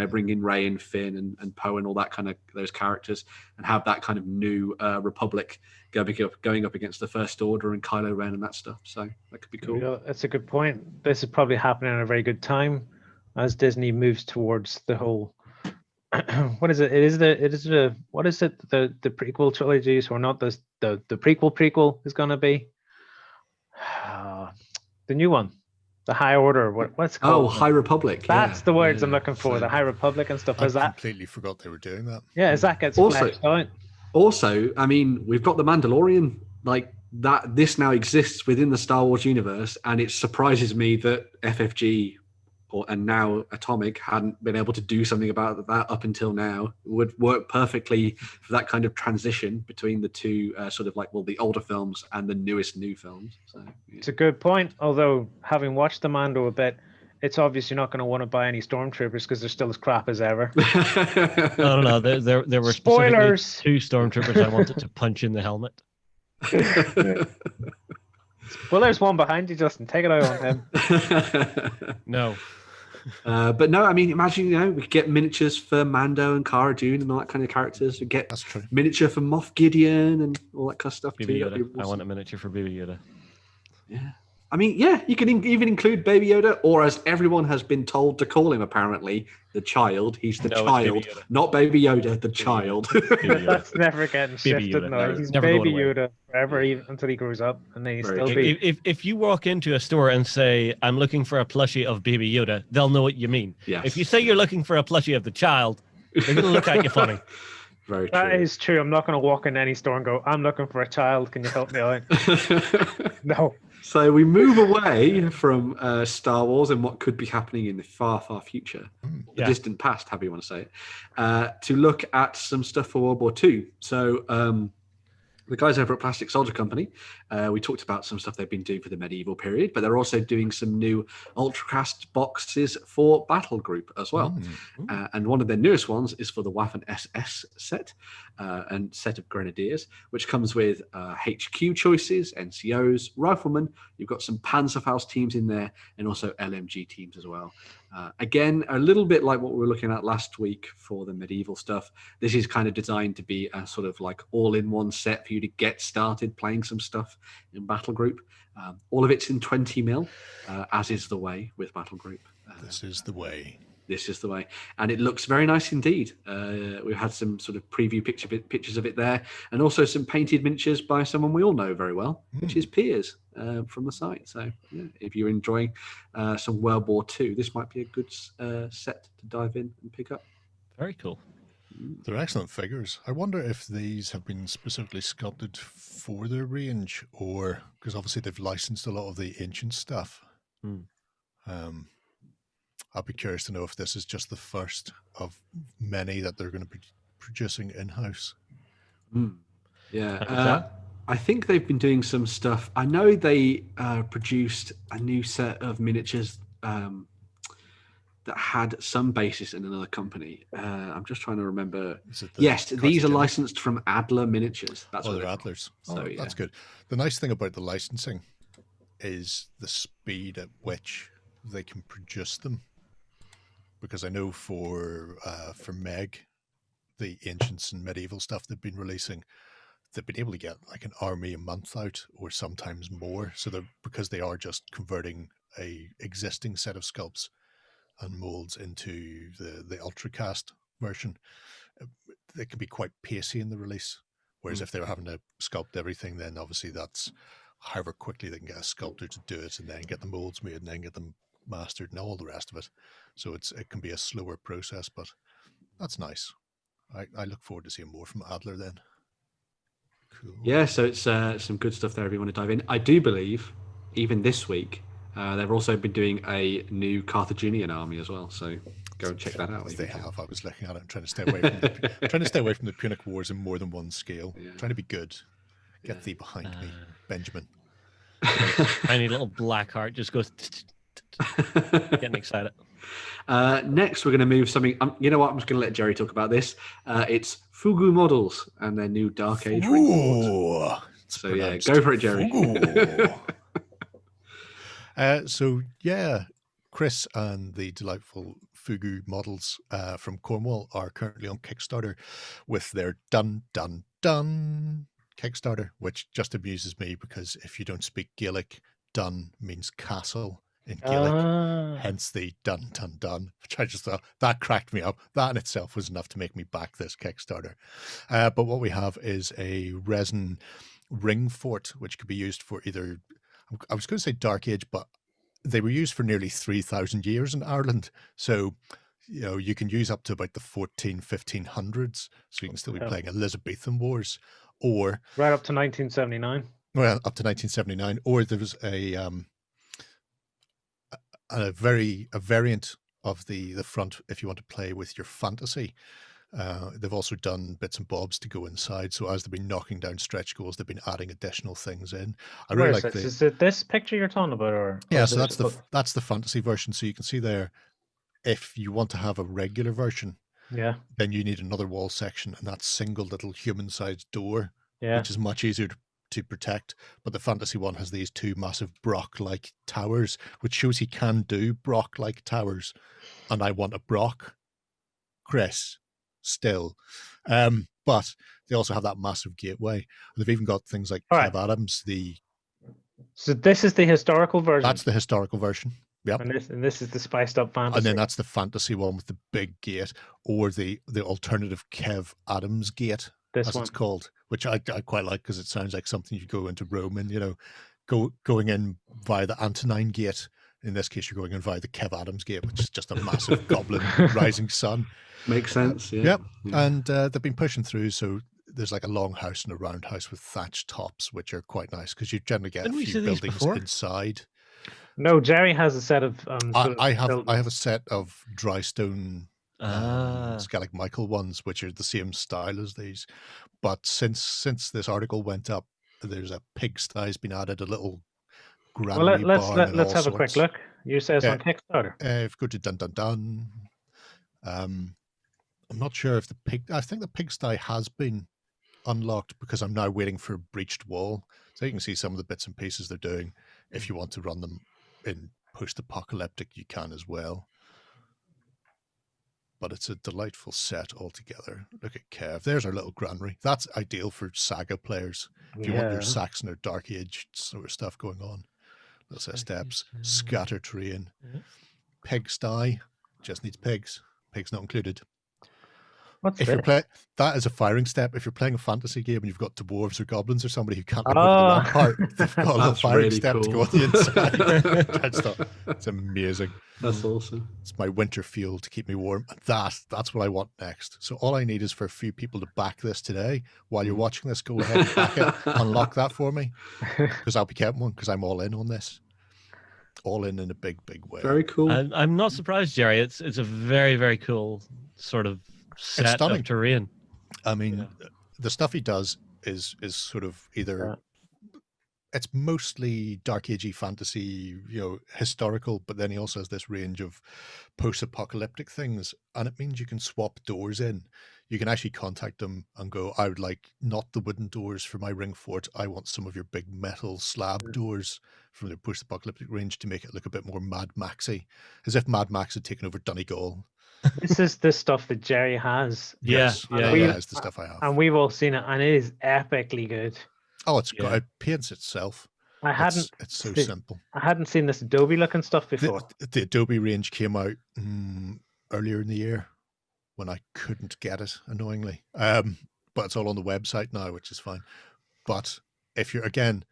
bring in Rey and Finn and Poe and all that kind of those characters, and have that kind of new Republic going up against the First Order and Kylo Ren and that stuff. So that could be cool. Yeah, that's a good point. This is probably happening at a very good time as Disney moves towards the whole. What is it? What is it? The prequel trilogies, or not? The prequel is going to be the new one. The High Order, what's it called? Oh, High Republic. That's the words I'm looking for. The High Republic and stuff. I completely forgot they were doing that. Yeah, as that gets fleshed out. Also, I mean, we've got the Mandalorian. Like that, this now exists within the Star Wars universe, and it surprises me that FFG and now Atomic hadn't been able to do something about that up until now. It would work perfectly for that kind of transition between the two, the older films and the newest new films. So yeah. It's a good point. Although having watched the Mando a bit, it's obvious you're not going to want to buy any stormtroopers because they're still as crap as ever. No. There were Spoilers. specifically 2 stormtroopers I wanted to punch in the helmet. Well, there's one behind you, Justin. Take it out on him. No. But no, I mean, imagine, we could get miniatures for Mando and Cara Dune and all that kind of characters. We get That's true. miniature for Moff Gideon and all that kind of stuff. Baby too. Yoda. I want a miniature for Baby Yoda. Yeah. I mean, yeah, you can even include Baby Yoda, or as everyone has been told to call him, apparently, the child. He's the child, not Baby Yoda, the child. That's never getting shifted. No, he's Baby Yoda forever, even until he grows up, and then he's still be. If you walk into a store and say, "I'm looking for a plushie of Baby Yoda," they'll know what you mean. Yes. If you say you're looking for a plushie of the child, they're going to look at you funny. Very true. That is true. I'm not going to walk in any store and go, "I'm looking for a child. Can you help me out?" No. So we move away from Star Wars and what could be happening in the far, far future, the distant past, however you want to say it, to look at some stuff for World War II. So the guys over at Plastic Soldier Company, we talked about some stuff they've been doing for the medieval period, but they're also doing some new Ultracast boxes for Battle Group as well. And one of their newest ones is for the Waffen SS set and set of Grenadiers, which comes with HQ choices, NCOs, Riflemen. You've got some Panzerfaust teams in there and also LMG teams as well. Again, a little bit like what we were looking at last week for the medieval stuff. This is kind of designed to be a sort of like all-in-one set for you to get started playing some stuff in Battle Group. All of it's in 20 mil, as is the way with Battle Group. This is the way. This is the way. And it looks very nice indeed. We've had some sort of preview pictures of it there, and also some painted miniatures by someone we all know very well, which is Piers from the site. So yeah, if you're enjoying some World War II, this might be a good set to dive in and pick up. Very cool. They're excellent figures. I wonder if these have been specifically sculpted for their range, or because obviously they've licensed a lot of the ancient stuff. I'll be curious to know if this is just the first of many that they're going to be producing in-house. Yeah. I think they've been doing some stuff. I know they produced a new set of miniatures that had some basis in another company. I'm just trying to remember. Yes, these are licensed from Adler Miniatures. That's what they're Adlers. So, yeah. That's good. The nice thing about the licensing is the speed at which they can produce them. Because I know for Meg, the ancients and medieval stuff they've been releasing, they've been able to get like an army a month out, or sometimes more. So because they are just converting a existing set of sculpts and molds into the Ultracast version, they can be quite pacey in the release. Whereas if they're having to sculpt everything, then obviously that's however quickly they can get a sculptor to do it, and then get the molds made, and then get them mastered and all the rest of it. So it can be a slower process, but that's nice. I look forward to seeing more from Adler then. Cool. Yeah, so it's some good stuff there if you want to dive in. I do believe even this week they've also been doing a new Carthaginian army as well, so go and check that out. They have. I was looking at it and trying to stay away from trying to stay away from the Punic Wars in more than one scale. Yeah. Trying to be good. Get thee behind me, Benjamin. Tiny little black heart just goes getting excited. Next, we're going to move something. You know what? I'm just going to let Jerry talk about this. It's Fugu Models and their new Dark Age ring board. So yeah, go for it, Jerry. So yeah, Chris and the delightful Fugu Models from Cornwall are currently on Kickstarter with their Dun Dun Dun Kickstarter, which just amuses me because if you don't speak Gaelic, Dun means castle in Gaelic, hence the Dun Dun Dun, which I just thought that cracked me up. That in itself was enough to make me back this Kickstarter. But what we have is a resin ring fort, which could be used for either, I was going to say Dark Age, but they were used for nearly 3,000 years in Ireland. So, you know, you can use up to about the 1500s. So you can still be playing Elizabethan wars, or right up to 1979. Well, up to 1979. Or there was a variant of the front if you want to play with your fantasy. They've also done bits and bobs to go inside. So as they've been knocking down stretch goals, they've been adding additional things in. I really like Is it this picture you're talking about, or yeah? So that's the fantasy version. So you can see there, if you want to have a regular version, yeah, then you need another wall section, and that single little human-sized door, yeah, which is much easier to protect. But the fantasy one has these two massive Brock-like towers, which shows he can do Brock-like towers. And I want a Brock, Chris, still. But they also have that massive gateway. They've even got things like Kev Adams. So this is the historical version. That's the historical version. Yep. And this is the spiced up fantasy. And then that's the fantasy one with the big gate, or the alternative Kev Adams gate, as it's called, which I quite like because it sounds like something you go into Rome and, going in via the Antonine gate. In this case, you're going in via the Kev Adams gate, which is just a massive goblin rising sun. Makes sense, yeah. Yep. And they've been pushing through, so there's like a long house and a round house with thatched tops, which are quite nice because you generally get a few buildings inside. No, Jerry has a set of. I have a set of dry stone Skellig Michael ones, which are the same style as these. But since this article went up, there's a pigsty's been added, a little granary barn. Let's have a quick look. You say it's on Kickstarter. If you go to Dun Dun Dun, I'm not sure if I think the pigsty has been unlocked because I'm now waiting for a breached wall. So you can see some of the bits and pieces they're doing. If you want to run them in post-apocalyptic, you can as well. But it's a delightful set altogether. Look at Kev. There's our little granary. That's ideal for Saga players. If you want your Saxon or Dark Age sort of stuff going on. Let's say steps, scatter terrain, pigsty. Just needs pigs. Pigs not included. That is a firing step. If you're playing a fantasy game and you've got dwarves or goblins or somebody who can't make the one part, they've got a little firing step to go on the inside. It's amazing. That's awesome. It's my winter fuel to keep me warm. That's what I want next. So all I need is for a few people to back this today. While you're watching this, go ahead and back it. Unlock that for me, because I'll be keeping one because I'm all in on this. All in a big, big way. Very cool. I'm not surprised, Jerry. It's a very, very cool sort of set of terrain. I mean, the stuff he does is sort of either it's mostly Dark Agey fantasy, historical, but then he also has this range of post-apocalyptic things, and it means you can swap doors in. You can actually contact them and go, I would like not the wooden doors for my ring fort. I want some of your big metal slab doors from the post-apocalyptic range to make it look a bit more Mad Maxy, as if Mad Max had taken over Donegal. This is the stuff that Jerry has. Yes, it's the stuff I have. And we've all seen it, and it is epically good. Oh, it's good. It paints itself. It's so simple. I hadn't seen this Adobe looking stuff before. The Adobe range came out earlier in the year when I couldn't get it, annoyingly. But it's all on the website now, which is fine. But if you're, again,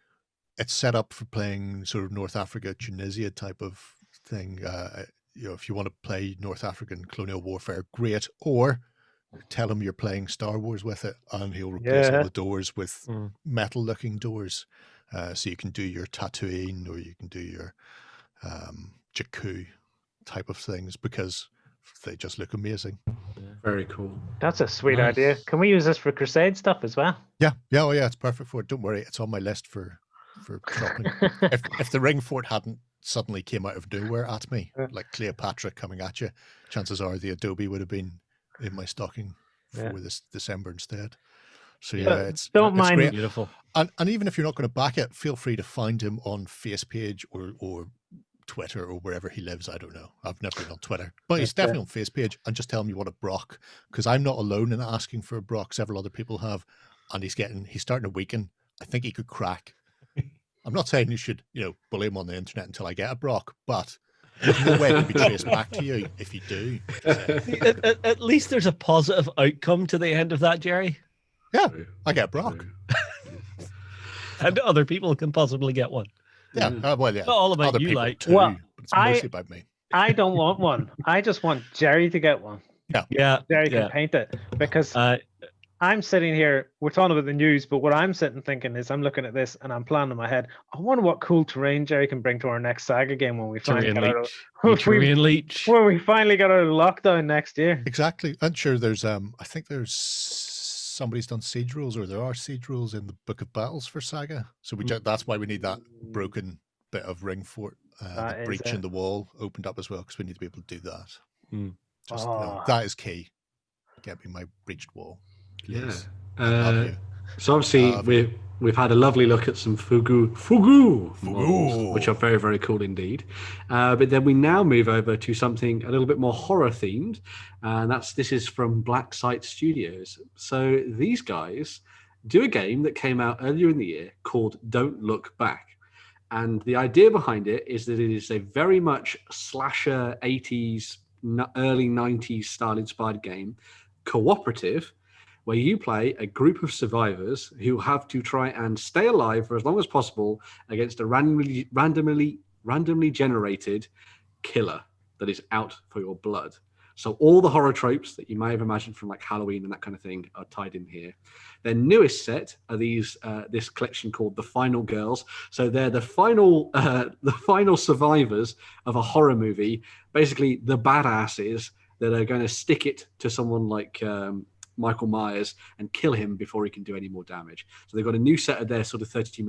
it's set up for playing sort of North Africa, Tunisia type of thing. If you want to play North African colonial warfare, great. Or tell him you're playing Star Wars with it, and he'll replace all the doors with metal-looking doors. So you can do your Tatooine, or you can do your Jakku type of things, because they just look amazing. Very cool. That's a sweet idea. Can we use this for Crusade stuff as well? Yeah, it's perfect for it. Don't worry, it's on my list for shopping. if the ring fort hadn't suddenly came out of nowhere at me, like Cleopatra coming at you, chances are the Adobe would have been in my stocking for this December instead. So it's great. Beautiful. And even if you're not going to back it, feel free to find him on FacePage or Twitter or wherever he lives. I don't know. I've never been on Twitter, but he's definitely on FacePage, and just tell him you want a Brock, because I'm not alone in asking for a Brock. Several other people have, and he's starting to weaken. I think he could crack. I'm not saying you should, bully him on the internet until I get a Brock, but there's no way it can be traced back to you if you do. At least there's a positive outcome to the end of that, Jerry. Yeah, I get a Brock. And other people can possibly get one. Yeah, well, yeah. Not all about other you, people like. too, but it's mostly about me. I don't want one. I just want Jerry to get one. Yeah. Jerry can paint it, because I'm sitting here, we're talking about the news, but what I'm sitting thinking is I'm looking at this and I'm planning in my head, I wonder what cool terrain Jerry can bring to our next Saga game when we finally Terrain get out of, leech. You terrain leech. when we finally get out of lockdown next year. Exactly. And sure, there's I think there's somebody's done siege rules, or there are siege rules in the Book of Battles for Saga. So that's why we need that broken bit of ring fort, the breach in the wall opened up as well, because we need to be able to do that. Just that is key. Get me my breached wall. Please. Yeah. So obviously we've had a lovely look at some fugu models, which are very, very cool indeed. But then we now move over to something a little bit more horror themed, and this is from Black Site Studios. So these guys do a game that came out earlier in the year called Don't Look Back. And the idea behind it is that it is a very much slasher 80s, early 90s style inspired game, cooperative, where you play a group of survivors who have to try and stay alive for as long as possible against a randomly generated killer that is out for your blood. So all the horror tropes that you may have imagined from like Halloween and that kind of thing are tied in here. Their newest set are these this collection called The Final Girls. So they're the final survivors of a horror movie, basically the badasses that are going to stick it to someone like Michael Myers and kill him before he can do any more damage. So they've got a new set of their sort of 32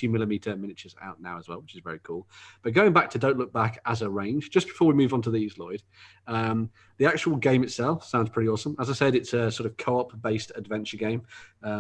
millimeter miniatures out now as well, which is very cool. But going back to Don't Look Back as a range, just before we move on to these, Lloyd, the actual game itself sounds pretty awesome. As I said, it's a sort of co-op based adventure game.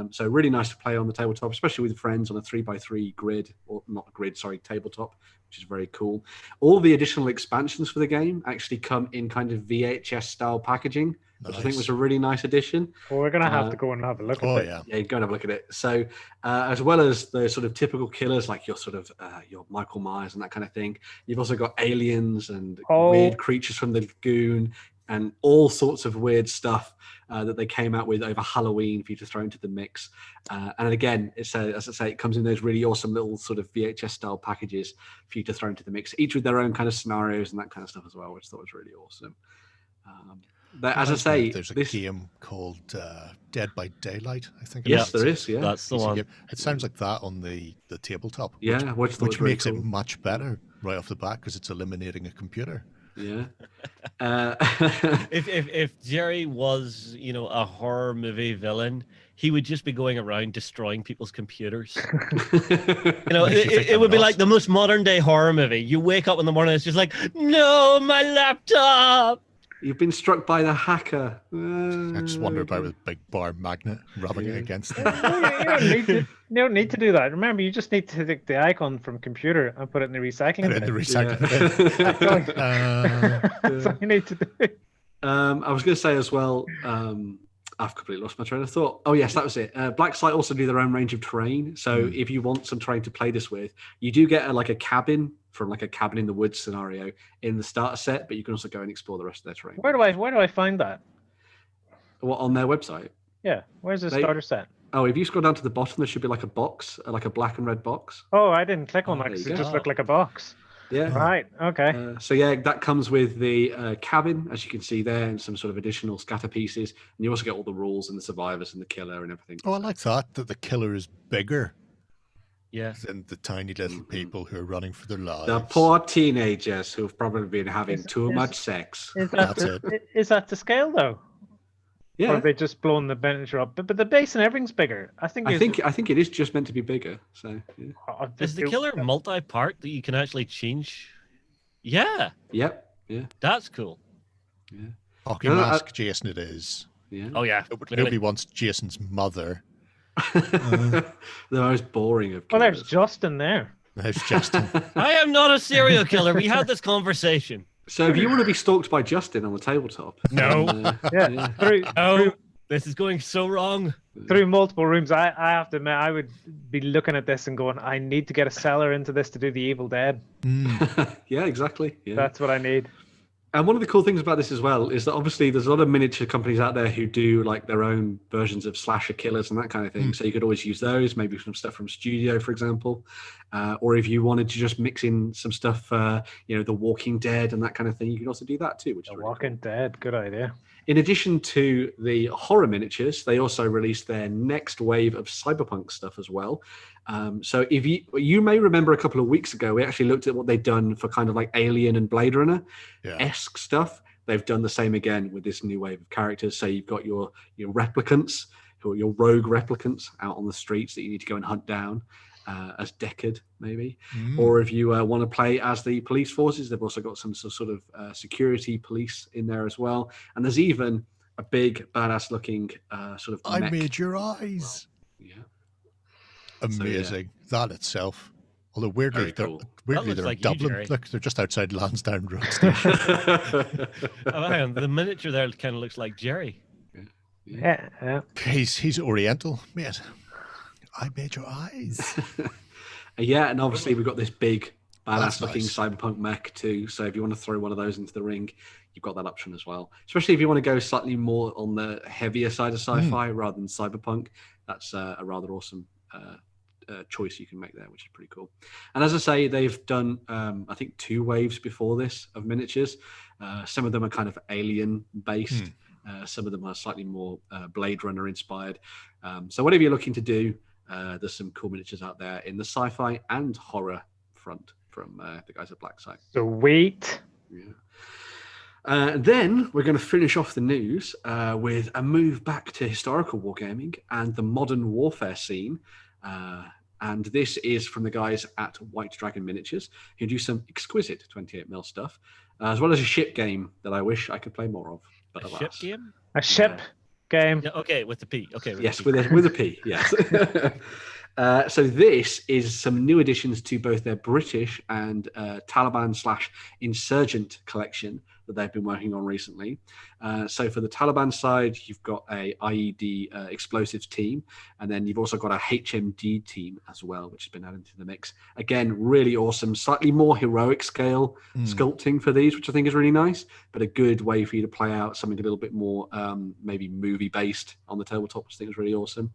So really nice to play on the tabletop, especially with friends on a 3x3 grid, or not grid, sorry, tabletop, which is very cool. All the additional expansions for the game actually come in kind of VHS style packaging, which I think was a really nice addition. Well, we're going to have to go and have a look at it. Yeah, go and have a look at it. So as well as the sort of typical killers like your sort of your Michael Myers and that kind of thing, you've also got aliens and weird creatures from the lagoon and all sorts of weird stuff that they came out with over Halloween for you to throw into the mix. And again, it's as I say, it comes in those really awesome little sort of VHS style packages for you to throw into the mix, each with their own kind of scenarios and that kind of stuff as well, which I thought was really awesome. But as I say, there's a game called Dead by Daylight, I think. Yes, there is. Yeah, that's the one. It sounds like that on the tabletop. Yeah, which makes it much better right off the bat because it's eliminating a computer. Yeah. If Jerry was, a horror movie villain, he would just be going around destroying people's computers. It would be like the most modern day horror movie. You wake up in the morning, it's just like, no, my laptop. You've been struck by the hacker. I just wander about with a big bar magnet, rubbing it against them. You don't need to do that. Remember, you just need to take the icon from computer and put it in the recycling bin. In the recycling bin. That's all you need to do. I was going to say as well, I've completely lost my train of thought. Oh, yes, that was it. Black Site also do their own range of terrain. So if you want some terrain to play this with, you do get a cabin from like a cabin in the woods scenario in the starter set, but you can also go and explore the rest of their terrain. Where do I find that? What, on their website? Yeah, where's the starter set? Oh, if you scroll down to the bottom, there should be like a box, like a black and red box. Oh, I didn't click on that because it just looked like a box. Yeah. Right. Okay. So yeah, that comes with the cabin, as you can see there, and some sort of additional scatter pieces. And you also get all the rules and the survivors and the killer and everything. Oh, I like that the killer is bigger. Yeah. Than the tiny little people who are running for their lives. The poor teenagers who've probably been having too much sex. That's it. Is that to scale though? Yeah. Or have they just blown the miniature up? But the base and everything's bigger. I think it is just meant to be bigger. So yeah. Is the killer multi-part that you can actually change? Yeah. Yep. Yeah. That's cool. Yeah. Hockey mask, Jason it is. Yeah. Oh yeah. Nobody wants Jason's mother. The most boring of killers. Well, there's Justin there. There's Justin. I am not a serial killer. We had this conversation. So if you want to be stalked by Justin on the tabletop, no, yeah. This is going so wrong. Through multiple rooms, I have to admit, I would be looking at this and going, I need to get a seller into this to do the Evil Dead. Yeah, exactly. Yeah. That's what I need. And one of the cool things about this as well is that obviously there's a lot of miniature companies out there who do like their own versions of slasher killers and that kind of thing. So you could always use those, maybe some stuff from Studio, for example. Or if you wanted to just mix in some stuff, The Walking Dead and that kind of thing, you can also do that too. Which is really Walking Dead, good idea. In addition to the horror miniatures, they also released their next wave of cyberpunk stuff as well. So if you may remember a couple of weeks ago, we actually looked at what they'd done for kind of like Alien and Blade Runner-esque stuff. They've done the same again with this new wave of characters. So you've got your replicants, your rogue replicants out on the streets that you need to go and hunt down as Deckard, maybe. Or if you want to play as the police forces, they've also got some sort of security police in there as well. And there's even a big, badass-looking sort of I mech made your eyes. well. Yeah. Amazing. That itself. Although weirdly, Very cool. they're looks in like you, Dublin. Jerry. Look, they're just outside Lansdowne Road Station. Hang on, the miniature there kind of looks like Jerry. Yeah. He's Oriental, mate. I made your eyes. Yeah, and obviously we've got this big, That's badass-looking nice. cyberpunk mech too. So if you want to throw one of those into the ring, you've got that option as well. Especially if you want to go slightly more on the heavier side of sci-fi rather than cyberpunk. That's a rather awesome choice you can make there, which is pretty cool. And as I say, they've done I think 2 waves before this of miniatures. Some of them are kind of alien based. Some of them are slightly more Blade Runner inspired. So whatever you're looking to do, there's some cool miniatures out there in the sci-fi and horror front from the guys at Blacksite. Sweet. Yeah. Then we're going to finish off the news with a move back to historical wargaming and the modern warfare scene. And this is from the guys at White Dragon Miniatures, who do some exquisite 28mm stuff, as well as a ship game that I wish I could play more of. But A alas. ship game? A ship game. Yeah, okay, with the P. Okay. Yes, the P. with a P, yes. So this is some new additions to both their British and Taliban/Insurgent collection that they've been working on recently. So for the Taliban side, you've got a IED explosives team, and then you've also got a HMG team as well, which has been added to the mix. Again, really awesome, slightly more heroic scale sculpting for these, which I think is really nice, but a good way for you to play out something a little bit more maybe movie-based on the tabletop, which I think is really awesome.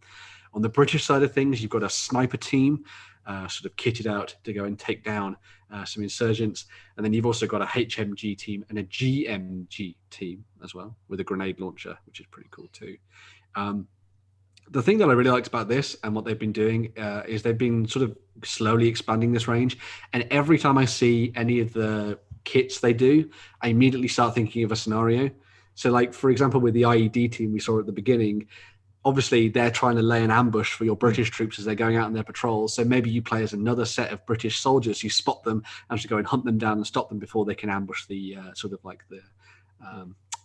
On the British side of things, you've got a sniper team sort of kitted out to go and take down some insurgents. And then you've also got a HMG team and a GMG team as well with a grenade launcher, which is pretty cool too. The thing that I really liked about this and what they've been doing is they've been sort of slowly expanding this range. And every time I see any of the kits they do, I immediately start thinking of a scenario. So like, for example, with the IED team we saw at the beginning, obviously they're trying to lay an ambush for your British troops as they're going out on their patrols. So maybe you play as another set of British soldiers. You spot them and to go and hunt them down and stop them before they can ambush the sort of like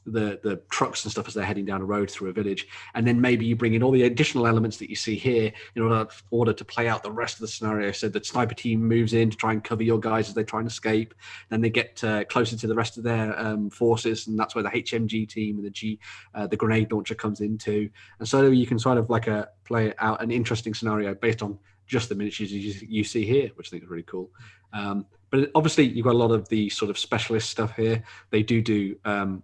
the trucks and stuff as they're heading down a road through a village. And then maybe you bring in all the additional elements that you see here in order to play out the rest of the scenario. So the sniper team moves in to try and cover your guys as they try and escape. Then they get closer to the rest of their forces, and that's where the HMG team and the grenade launcher comes into. And so you can sort of like play out an interesting scenario based on just the miniatures you see here, which I think is really cool. But obviously, you've got a lot of the sort of specialist stuff here. They do all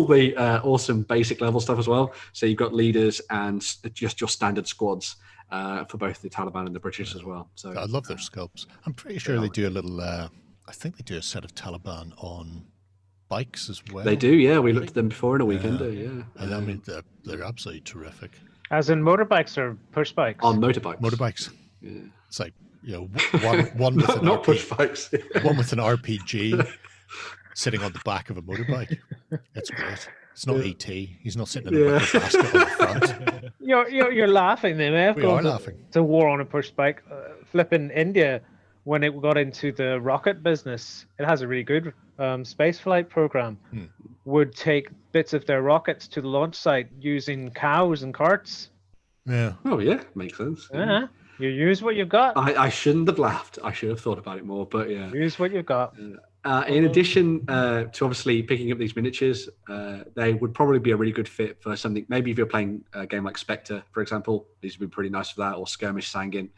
the awesome basic level stuff as well. So you've got leaders and just your standard squads for both the Taliban and the British as well. So I love their sculpts. I'm pretty sure they do a little. I think they do a set of Taliban on bikes as well. They do, yeah. We looked at them before in a weekender, yeah. And I mean, they're absolutely terrific. As in motorbikes or push bikes? On motorbikes. Motorbikes. Yeah. It's like, one with an not push RPG, bikes. one with an RPG sitting on the back of a motorbike. It's great. It's not ET. He's not sitting in a wicker basket on the front. You're laughing there, man. We are laughing. It's a war on a push bike. Flipping India, when it got into the rocket business, it has a really good space flight program. Would take bits of their rockets to the launch site using cows and carts. Yeah. Oh, yeah. Makes sense. Yeah. You use what you've got. I shouldn't have laughed. I should have thought about it more, but yeah. Use what you've got. In addition to obviously picking up these miniatures, they would probably be a really good fit for something. Maybe if you're playing a game like Spectre, for example, these would be pretty nice for that, or Skirmish Sanguine.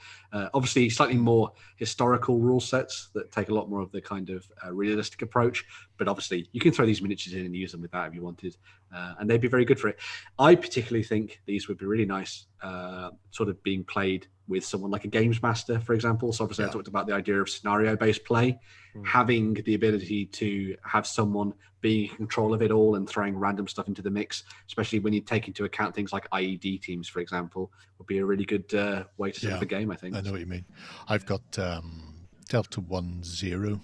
Obviously, slightly more historical rule sets that take a lot more of the kind of realistic approach. But obviously, you can throw these miniatures in and use them with that if you wanted, and they'd be very good for it. I particularly think these would be really nice, sort of being played with someone like a games master, for example. So obviously I talked about the idea of scenario-based play, having the ability to have someone being in control of it all and throwing random stuff into the mix, especially when you take into account things like IED teams, for example, would be a really good way to set up a game, I think. I know what you mean. I've got Delta 10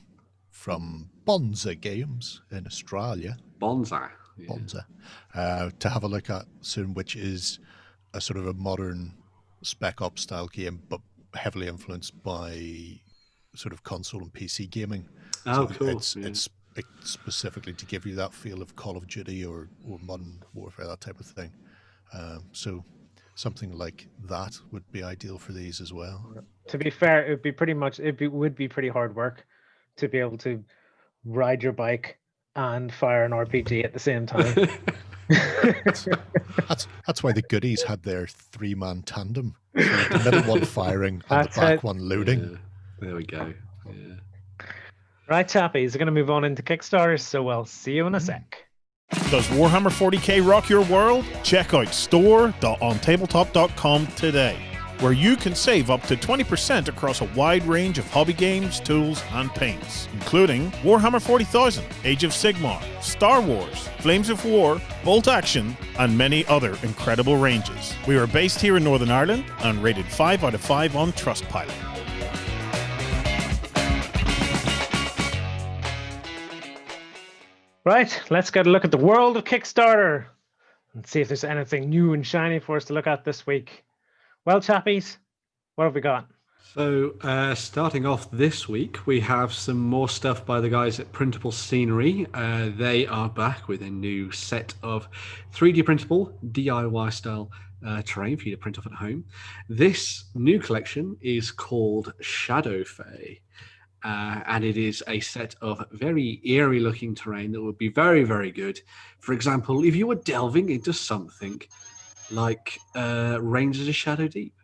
from Bonza Games in Australia. Bonza. Bonza. To have a look at soon, which is a sort of a modern Spec Ops style game, but heavily influenced by sort of console and PC gaming. Oh, so cool. It's specifically to give you that feel of Call of Duty or Modern Warfare, that type of thing. So something like that would be ideal for these as well. To be fair, it would be pretty hard work to be able to ride your bike and fire an RPG at the same time. That's why the goodies had their 3-man tandem. So the middle one firing and the back one loading. Yeah. There we go. Yeah. Right, chappies, we're going to move on into Kickstarters, so we'll see you in a sec. Does Warhammer 40k rock your world? Check out store.ontabletop.com today, where you can save up to 20% across a wide range of hobby games, tools, and paints, including Warhammer 40,000, Age of Sigmar, Star Wars, Flames of War, Bolt Action, and many other incredible ranges. We are based here in Northern Ireland and rated 5 out of 5 on Trustpilot. Right, let's get a look at the world of Kickstarter and see if there's anything new and shiny for us to look at this week. Well, chappies, what have we got? So starting off this week, we have some more stuff by the guys at Printable Scenery. They are back with a new set of 3D printable DIY style terrain for you to print off at home. This new collection is called Shadow Fae. And it is a set of very eerie looking terrain that would be very, very good. For example, if you were delving into something like Rangers of Shadow Deep,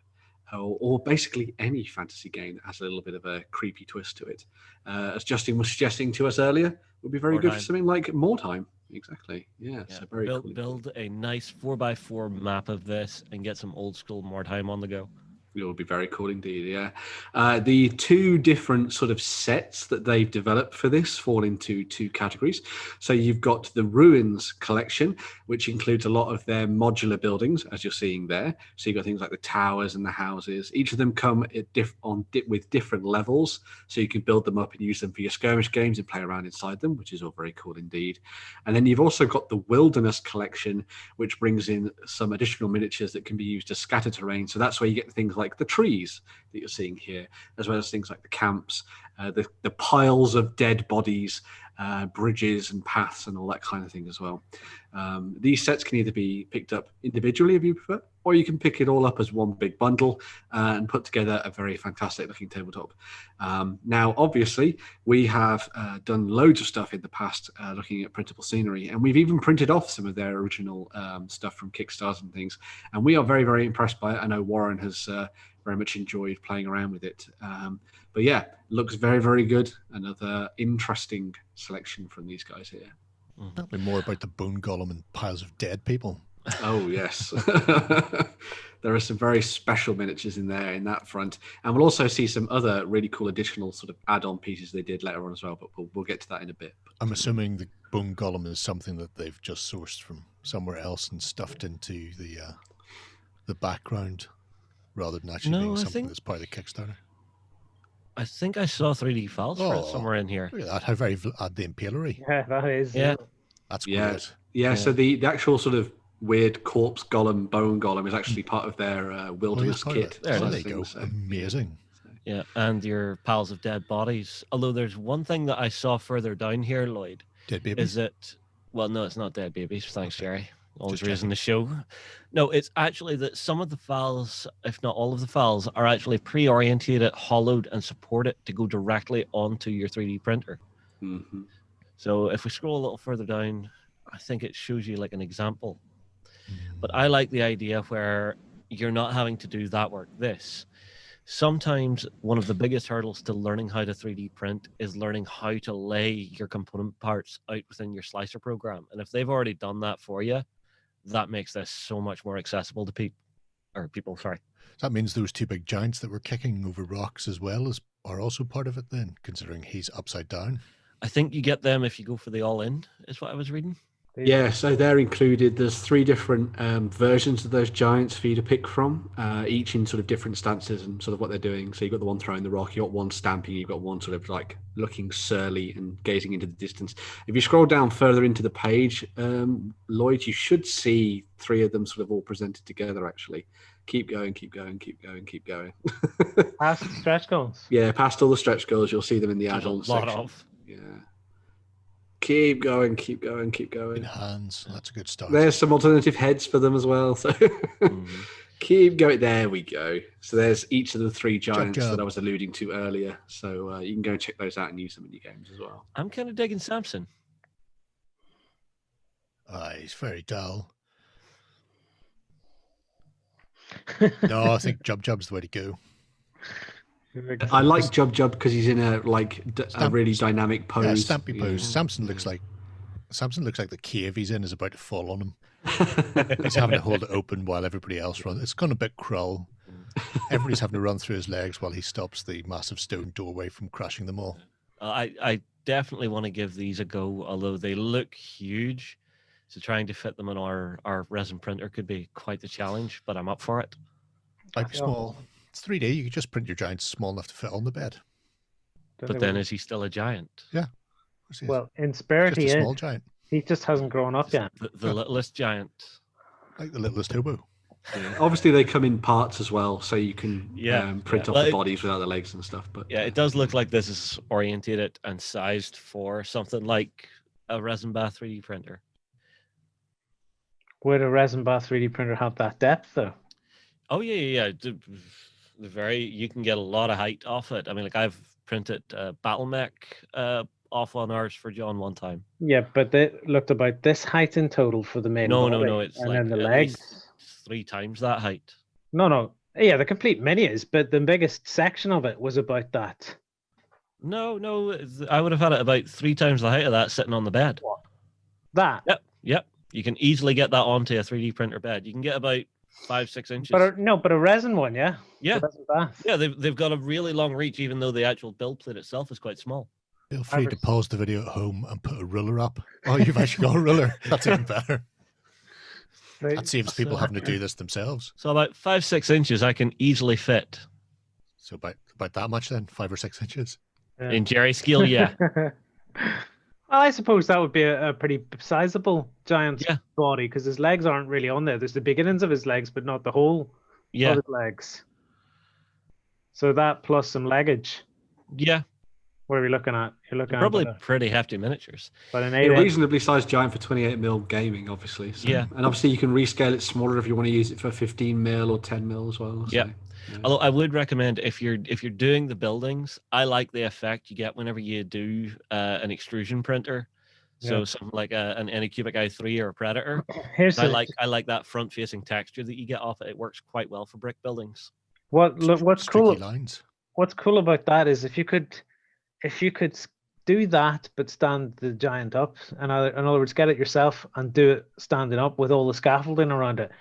or basically any fantasy game that has a little bit of a creepy twist to it. As Justin was suggesting to us earlier, would be very good for something like More Time. Exactly. Yeah. So very cool. Build a nice 4x4 map of this and get some old school More Time on the go. It would be very cool indeed, yeah. The two different sort of sets that they've developed for this fall into two categories. So you've got the Ruins collection, which includes a lot of their modular buildings, as you're seeing there. So you've got things like the towers and the houses. Each of them come with different levels, so you can build them up and use them for your skirmish games and play around inside them, which is all very cool indeed. And then you've also got the Wilderness collection, which brings in some additional miniatures that can be used to scatter terrain. So that's where you get things like the trees that you're seeing here, as well as things like the camps, the piles of dead bodies, bridges and paths and all that kind of thing as well. These sets can either be picked up individually if you prefer, or you can pick it all up as one big bundle and put together a very fantastic looking tabletop. Now, obviously, we have done loads of stuff in the past looking at Printable Scenery, and we've even printed off some of their original stuff from Kickstarters and things, and we are very, very impressed by it. I know Warren has very much enjoyed playing around with it. But yeah, looks very, very good. Another interesting selection from these guys here. Tell me more about the bone golem and piles of dead people. Oh, yes. There are some very special miniatures in there in that front. And we'll also see some other really cool additional sort of add-on pieces they did later on as well, but we'll get to that in a bit. I'm assuming the bone golem is something that they've just sourced from somewhere else and stuffed into the background, rather than actually being something that's part of the Kickstarter. I think I saw 3D files for it somewhere in here. Look at that, how very the Impalery. Yeah, that is. Yeah. That's great. Yeah, so the actual sort of weird corpse golem, bone golem is actually part of their wilderness kit. There you go. So. Amazing. Yeah, and your piles of dead bodies. Although there's one thing that I saw further down here, Lloyd. Dead babies? Is it... Well, no, it's not dead babies. Thanks, Jerry. Always raising the show. No, it's actually that some of the files, if not all of the files, are actually pre-orientated, hollowed, and supported to go directly onto your 3D printer. Mm-hmm. So if we scroll a little further down, I think it shows you like an example. But I like the idea where you're not having to do that work. Sometimes one of the biggest hurdles to learning how to 3D print is learning how to lay your component parts out within your slicer program. And if they've already done that for you, that makes this so much more accessible to people, Sorry. That means those two big giants that were kicking over rocks as well are also part of it then, considering he's upside down. I think you get them if you go for the all-in, is what I was reading. Yeah, so they're included. There's 3 different versions of those giants for you to pick from, each in sort of different stances and sort of what they're doing. So you've got the one throwing the rock, you've got one stamping, you've got one sort of like looking surly and gazing into the distance. If you scroll down further into the page, Lloyd, you should see 3 of them sort of all presented together, actually. Keep going, keep going, keep going, keep going. Past the stretch goals. Yeah, past all the stretch goals, you'll see them in the add-on section. Yeah. Keep going, keep going, keep going. In hands, that's a good start. There's some alternative heads for them as well. So keep going. There we go. So there's each of the 3 giants that I was alluding to earlier. So you can go and check those out and use them in your games as well. I'm kind of digging Samson. He's very dull. No, I think Jub's the way to go. I like Jub because he's in a really dynamic pose. Yeah, stampy pose. Samson looks like the cave he's in is about to fall on him. He's having to hold it open while everybody else runs. It's gone a bit Krull. Everybody's having to run through his legs while he stops the massive stone doorway from crashing them all. I definitely want to give these a go, although they look huge. So trying to fit them on our resin printer could be quite the challenge, but I'm up for it. Might be small. It's 3D. You could just print your giants small enough to fit on the bed. But then is he still a giant? Yeah. Well, in spirit, just a small giant. He just hasn't grown up yet. The littlest giant. Like the littlest hobo. Yeah. Obviously, they come in parts as well, so you can print off the bodies without the legs and stuff. But yeah, it does look like this is orientated and sized for something like a resin bath 3D printer. Would a resin bath 3D printer have that depth, though? Oh yeah. You can get a lot of height off it. I mean, like I've printed Battle Mech off on ours for John one time. Yeah, but they looked about this height in total for the main body. No, it's and like then the at legs. least 3 times that height. No. Yeah, the complete mini is, but the biggest section of it was about that. No, I would have had it about 3 times the height of that sitting on the bed. What? That? Yep. You can easily get that onto a 3D printer bed. You can get about 5-6 inches. But a resin one, yeah? Yeah. They've got a really long reach, even though the actual build plate itself is quite small. Feel free to pause the video at home and put a ruler up. Oh, you've actually got a ruler. That's even better. That saves people having to do this themselves. So about 5-6 inches I can easily fit. So about that much then? 5 or 6 inches? Yeah. In Jerry scale, yeah. Well, I suppose that would be a pretty sizable giant body, because his legs aren't really on there. There's the beginnings of his legs, but not the whole of his legs. So that plus some leggage. Yeah. What are we looking at? You're looking probably at pretty hefty miniatures. But an a reasonably sized giant for 28mm gaming, obviously. So. Yeah. And obviously you can rescale it smaller if you want to use it for 15mm or 10mm as well. So, yeah. Although I would recommend if you're doing the buildings, I like the effect you get whenever you do an extrusion printer. So something like an Anycubic i3 or a Predator. I like that front facing texture that you get off it. It works quite well for brick buildings. What's cool? Lines. What's cool about that is if you could do that but stand the giant up, and in other words, get it yourself and do it standing up with all the scaffolding around it.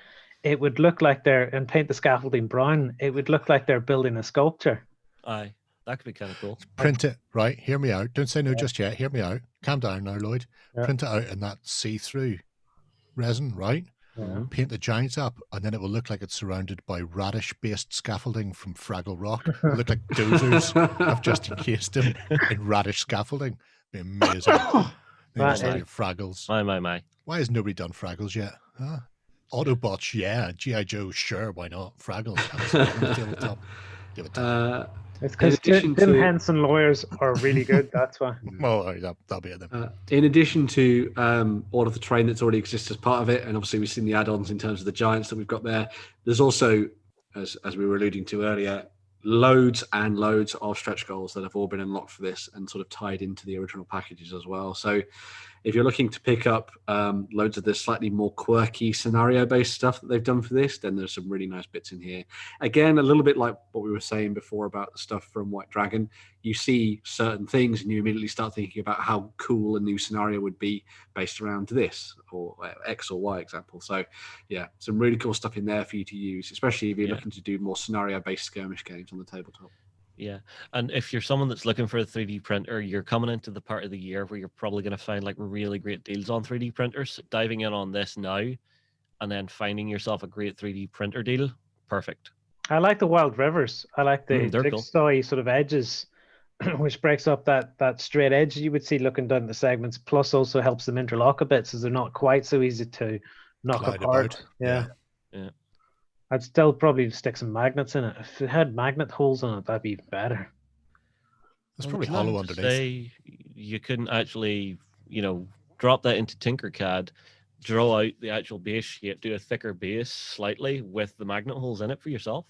It would look like and paint the scaffolding brown. It would look like they're building a sculpture. Aye, that could be kind of cool. Print it, right? Hear me out. Don't say no just yet. Hear me out. Calm down now, Lloyd. Yeah. Print it out in that see-through resin, right? Yeah. Paint the giants up, and then it will look like it's surrounded by radish-based scaffolding from Fraggle Rock. It'll look like dozers have just encased them in radish scaffolding. It'd be amazing. Fraggles. My. Why has nobody done Fraggles yet? Huh? Autobots, yeah. G.I. Joe, sure, why not? Fraggles, tabletop. Give it time. It's because Tim Henson lawyers are really good, that's why. Well, that'll be it then. In addition to all of the terrain that's already exists as part of it, and obviously we've seen the add-ons in terms of the giants that we've got there's also, as we were alluding to earlier, loads and loads of stretch goals that have all been unlocked for this and sort of tied into the original packages as well. So if you're looking to pick up loads of the slightly more quirky scenario-based stuff that they've done for this, then there's some really nice bits in here. Again, a little bit like what we were saying before about the stuff from White Dragon. You see certain things and you immediately start thinking about how cool a new scenario would be based around this or X or Y example. So yeah, some really cool stuff in there for you to use, especially if you're looking to do more scenario-based skirmish games on the tabletop. Yeah, and if you're someone that's looking for a 3D printer, you're coming into the part of the year where you're probably going to find like really great deals on 3D printers. Diving in on this now and then finding yourself a great 3D printer deal, perfect. I like the Wild Rivers. I like the They're cool. jigsaw sort of edges, which breaks up that straight edge you would see looking down the segments, plus also helps them interlock a bit so they're not quite so easy to knock Glide apart. about. Yeah. Yeah. I'd still probably stick some magnets in it. If it had magnet holes on it, that'd be better. It's probably hollow underneath. Say you couldn't actually, drop that into Tinkercad, draw out the actual base shape, do a thicker base slightly with the magnet holes in it for yourself.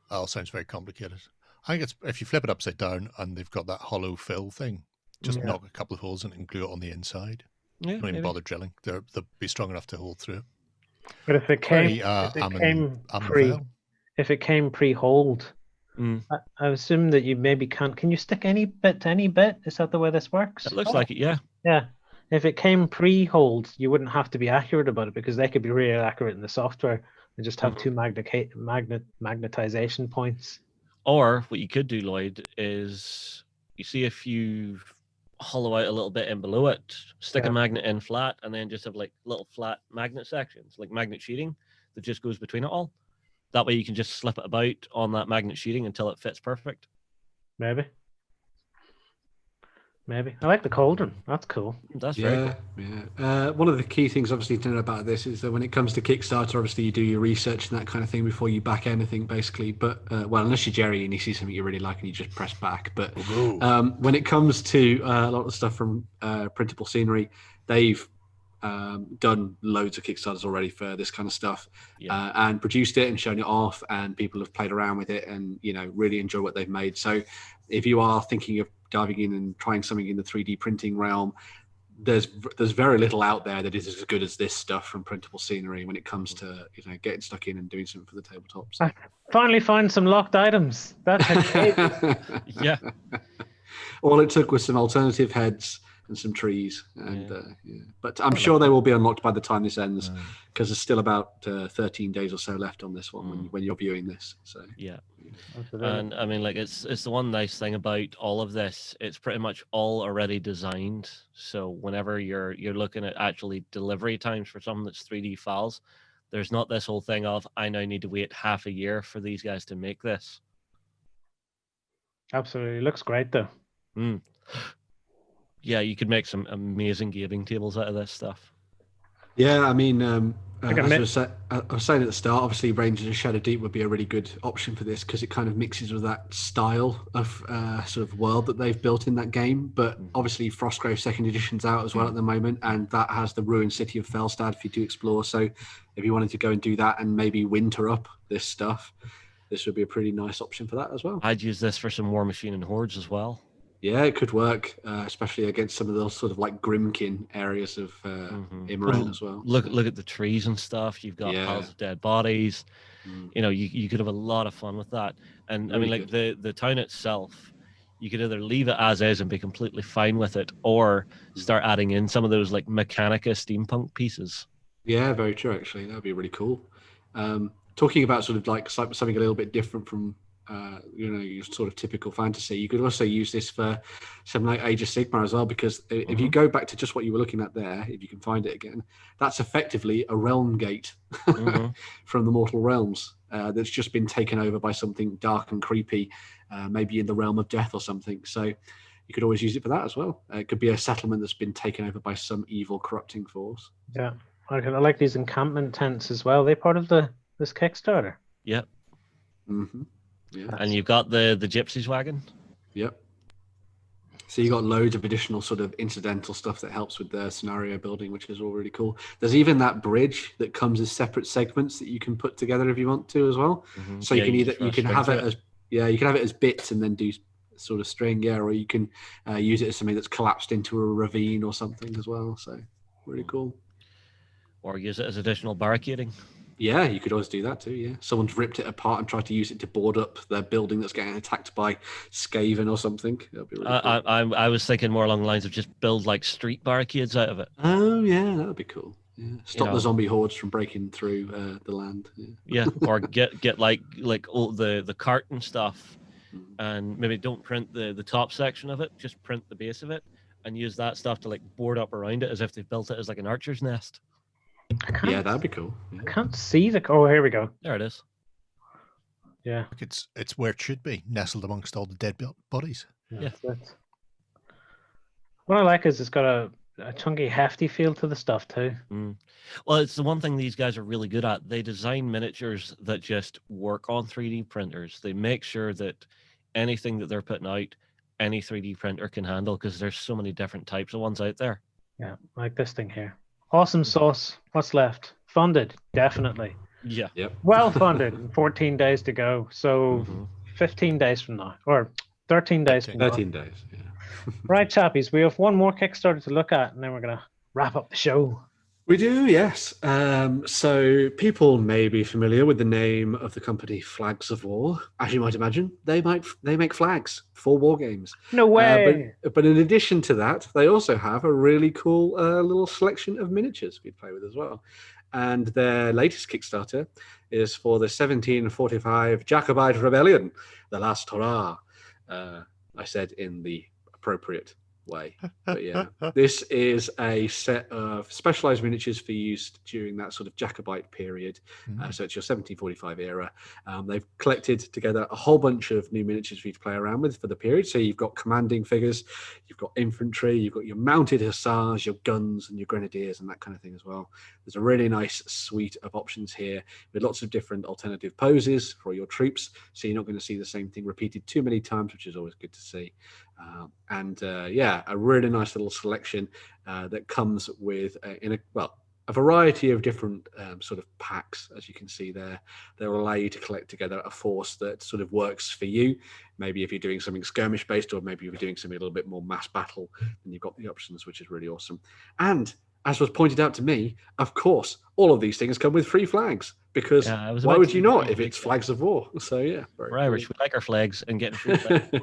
Oh, sounds very complicated. I think it's if you flip it upside down and they've got that hollow fill thing, just knock a couple of holes in it and glue it on the inside. Yeah, Don't even bother drilling. They'll be strong enough to hold through it. But if it came, pre-holed, I assume that you maybe can't. Can you stick any bit to any bit? Is that the way this works? It looks like it, yeah. Yeah. If it came pre-holed, you wouldn't have to be accurate about it because they could be really accurate in the software and just have two magnetization points. Or what you could do, Lloyd, is you see if you hollow out a little bit in below it, stick a magnet in flat, and then just have like little flat magnet sections, like magnet sheeting that just goes between it all. That way you can just slip it about on that magnet sheeting until it fits perfect. Maybe. I like the cauldron. That's cool. That's very cool. Yeah. One of the key things, obviously, to know about this is that when it comes to Kickstarter, obviously, you do your research and that kind of thing before you back anything, basically. But, well, unless you're Jerry and you see something you really like and you just press back. But when it comes to a lot of stuff from Printable Scenery, they've done loads of Kickstarters already for this kind of stuff and produced it and shown it off, and people have played around with it and, really enjoy what they've made. So if you are thinking of diving in and trying something in the 3D printing realm, there's very little out there that is as good as this stuff from Printable Scenery when it comes to getting stuck in and doing something for the tabletop. So. I finally found some locked items. That yeah. All it took was some alternative heads and some trees, and but I'm sure they will be unlocked by the time this ends, because there's still about 13 days or so left on this one when you're viewing this. So yeah. And I mean, like it's the one nice thing about all of this, it's pretty much all already designed. So whenever you're looking at actually delivery times for something that's 3D files, there's not this whole thing of I now need to wait half a year for these guys to make this. Absolutely, looks great though. Yeah, you could make some amazing gaming tables out of this stuff. Yeah, I mean, as I was saying at the start, obviously Rangers of Shadow Deep would be a really good option for this because it kind of mixes with that style of sort of world that they've built in that game. But obviously Frostgrave 2nd Edition's out as well at the moment, and that has the ruined city of Felstad for you to explore. So if you wanted to go and do that and maybe winter up this stuff, this would be a pretty nice option for that as well. I'd use this for some War Machine and Hordes as well. Yeah, it could work, especially against some of those sort of like Grimkin areas of Imran as well. Look at the trees and stuff. You've got piles of dead bodies. You could have a lot of fun with that. And really, I mean, like the town itself, you could either leave it as is and be completely fine with it, or start adding in some of those like Mechanica steampunk pieces. Yeah, very true. Actually, that would be really cool. Talking about sort of like something a little bit different from. Your sort of typical fantasy. You could also use this for something like Age of Sigmar as well, because if you go back to just what you were looking at there, if you can find it again, that's effectively a realm gate from the Mortal Realms that's just been taken over by something dark and creepy, maybe in the realm of death or something. So you could always use it for that as well. It could be a settlement that's been taken over by some evil corrupting force. Yeah, I like these encampment tents as well. They're part of this Kickstarter. Yeah. Mm-hmm. Yeah. And you've got the Gypsies wagon. Yep. So you got loads of additional sort of incidental stuff that helps with the scenario building, which is all really cool. There's even that bridge that comes as separate segments that you can put together if you want to as well. So you can have it as bits and then do sort of string, yeah, or you can use it as something that's collapsed into a ravine or something as well. So really cool. Or use it as additional barricading. Yeah, you could always do that too. Yeah, someone's ripped it apart and tried to use it to board up their building that's getting attacked by Skaven or something. That'd be really cool. I was thinking more along the lines of just build like street barricades out of it. Oh yeah, that would be cool. Yeah, stop the zombie hordes from breaking through the land. Yeah, or get like all the cart and stuff, and maybe don't print the top section of it, just print the base of it, and use that stuff to like board up around it as if they've built it as like an archer's nest. Yeah, that'd be cool. Yeah. I can't see the. Oh, here we go. There it is. Yeah, It's where it should be, nestled amongst all the dead bodies. Yeah. That's it. What I like is it's got a chunky, hefty feel to the stuff too. Well, it's the one thing these guys are really good at. They design miniatures that just work on 3D printers. They make sure that anything that they're putting out, any 3D printer can handle, because there's so many different types of ones out there. Yeah, like this thing here. Awesome sauce. What's left? Funded, definitely. Yeah. Yep. Well funded. 14 days to go. So 15 days from now, or 13 days from now. 13 days. Yeah. Right, chappies. We have one more Kickstarter to look at, and then we're gonna wrap up the show. We do, yes. So people may be familiar with the name of the company Flags of War. As you might imagine, they make flags for war games. No way. But in addition to that, they also have a really cool little selection of miniatures we play with as well. And their latest Kickstarter is for the 1745 Jacobite Rebellion, the last hurrah. I said in the appropriate way. But yeah, this is a set of specialized miniatures for use during that sort of Jacobite period. So it's your 1745 era. They've collected together a whole bunch of new miniatures for you to play around with for the period. So you've got commanding figures, you've got infantry, you've got your mounted hussars, your guns and your grenadiers and that kind of thing as well. There's a really nice suite of options here with lots of different alternative poses for your troops. So you're not going to see the same thing repeated too many times, which is always good to see. Yeah, a really nice little selection that comes with a variety of different sort of packs, as you can see there. They'll allow you to collect together a force that sort of works for you. Maybe if you're doing something skirmish based, or maybe if you're doing something a little bit more mass battle, then you've got the options, which is really awesome. And as was pointed out to me, of course, all of these things come with free flags, because why would you not if it's Flags of War? So yeah, we're Irish. We like our flags and getting free flags better.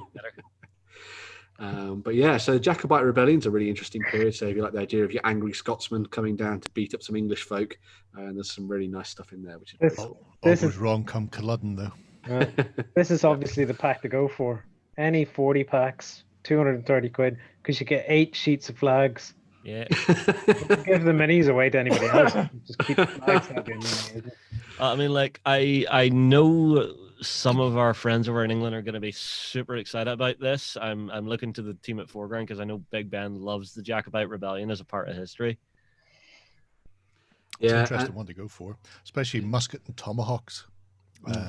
But yeah, so the Jacobite Rebellion's a really interesting period. So if you like the idea of your angry Scotsman coming down to beat up some English folk, and there's some really nice stuff in there, which is this is wrong come Culloden though. This is obviously the pack to go for. Any 40 packs, 230 quid, because you get 8 sheets of flags. Yeah. Give the minis away to anybody else. Just keep the flags happy. I mean, like, I know some of our friends over in England are going to be super excited about this. I'm looking to the team at Foreground because I know Big Ben loves the Jacobite Rebellion as a part of history. It's an interesting one to go for, especially Musket and Tomahawks.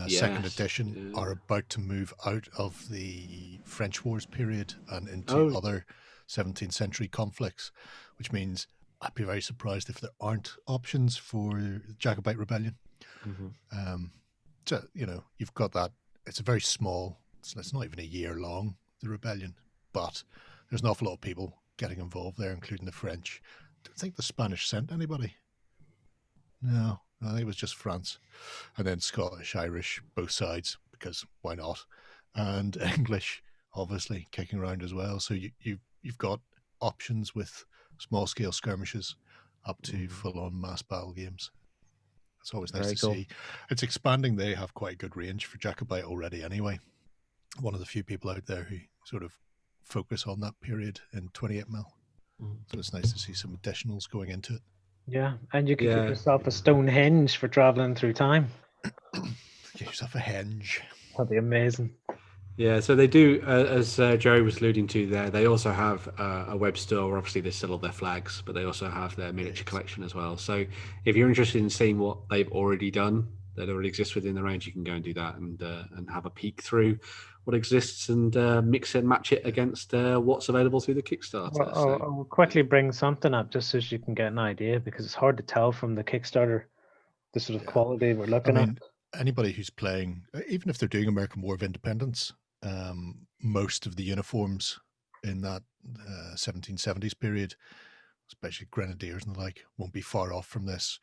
Yes. Second edition are about to move out of the French Wars period and into other 17th century conflicts, which means I'd be very surprised if there aren't options for Jacobite Rebellion. So, you know, you've got that. It's a very small, it's not even a year long, the rebellion, but there's an awful lot of people getting involved there, including the French. Do you think the Spanish sent anybody? No, I think it was just France. And then Scottish, Irish, both sides, because why not? And English, obviously, kicking around as well. So you've got options with small-scale skirmishes up to full-on mass battle games. It's always nice to see. It's expanding. They have quite a good range for Jacobite already anyway. One of the few people out there who sort of focus on that period in 28mm. So it's nice to see some additionals going into it. Yeah, and you can give yourself a Stonehenge for traveling through time. Get yourself a henge. That'd be amazing. Yeah, so they do, as Jerry was alluding to there, they also have a web store where obviously they sell all their flags, but they also have their miniature collection as well. So if you're interested in seeing what they've already done, that already exists within the range, you can go and do that and have a peek through what exists and mix and match it against what's available through the Kickstarter. Well, I'll quickly bring something up just so you can get an idea, because it's hard to tell from the Kickstarter the sort of quality we're looking at. Anybody who's playing, even if they're doing American War of Independence, most of the uniforms in that 1770s period, especially grenadiers and the like, won't be far off from this.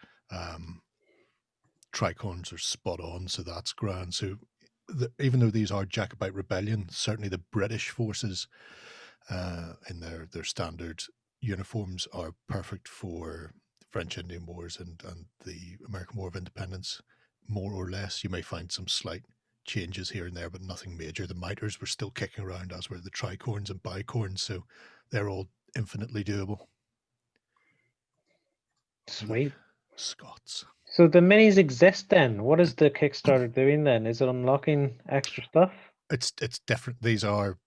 Tricorns are spot on, so that's grand. So even though these are Jacobite rebellion, certainly the British forces in their standard uniforms are perfect for the French Indian Wars and the American War of Independence, more or less. You may find some slight changes here and there, but nothing major. The miters were still kicking around, as were the tricorns and bicorns, so they're all infinitely doable. Sweet. Scots. So the minis exist then. What is the Kickstarter doing then? Is it unlocking extra stuff? It's different. These are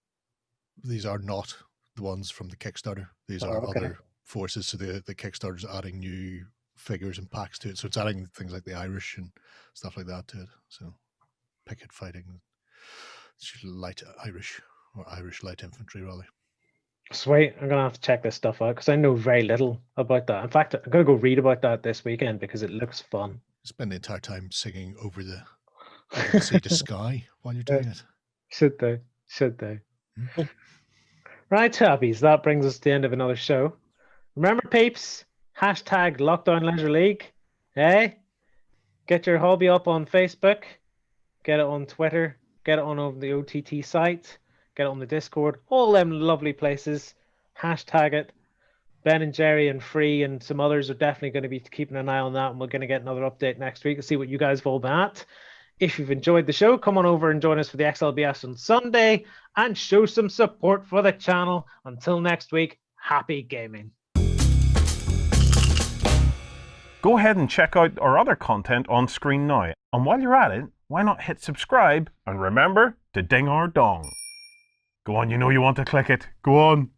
not the ones from the Kickstarter. These are okay. other forces. So the Kickstarter's adding new figures and packs to it. So it's adding things like the Irish and stuff like that to it. So picket fighting, light Irish or Irish light infantry rather. Sweet. I'm gonna have to check this stuff out because I know very little about that. In fact, I'm gonna go read about that this weekend because it looks fun. Spend the entire time singing over the sea to sky while you're doing it. Should they? Right, Tabbies, that brings us to the end of another show. Remember, peeps, hashtag Lockdown Leisure League. Hey, get your hobby up on Facebook, get it on Twitter, get it on the OTT site, get it on the Discord, all them lovely places. Hashtag it. Ben and Jerry and Free and some others are definitely going to be keeping an eye on that, and we're going to get another update next week to see what you guys have all been at. If you've enjoyed the show, come on over and join us for the XLBS on Sunday and show some support for the channel. Until next week, happy gaming. Go ahead and check out our other content on screen now. And while you're at it, why not hit subscribe and remember to ding our dong. Go on, you know you want to click it. Go on.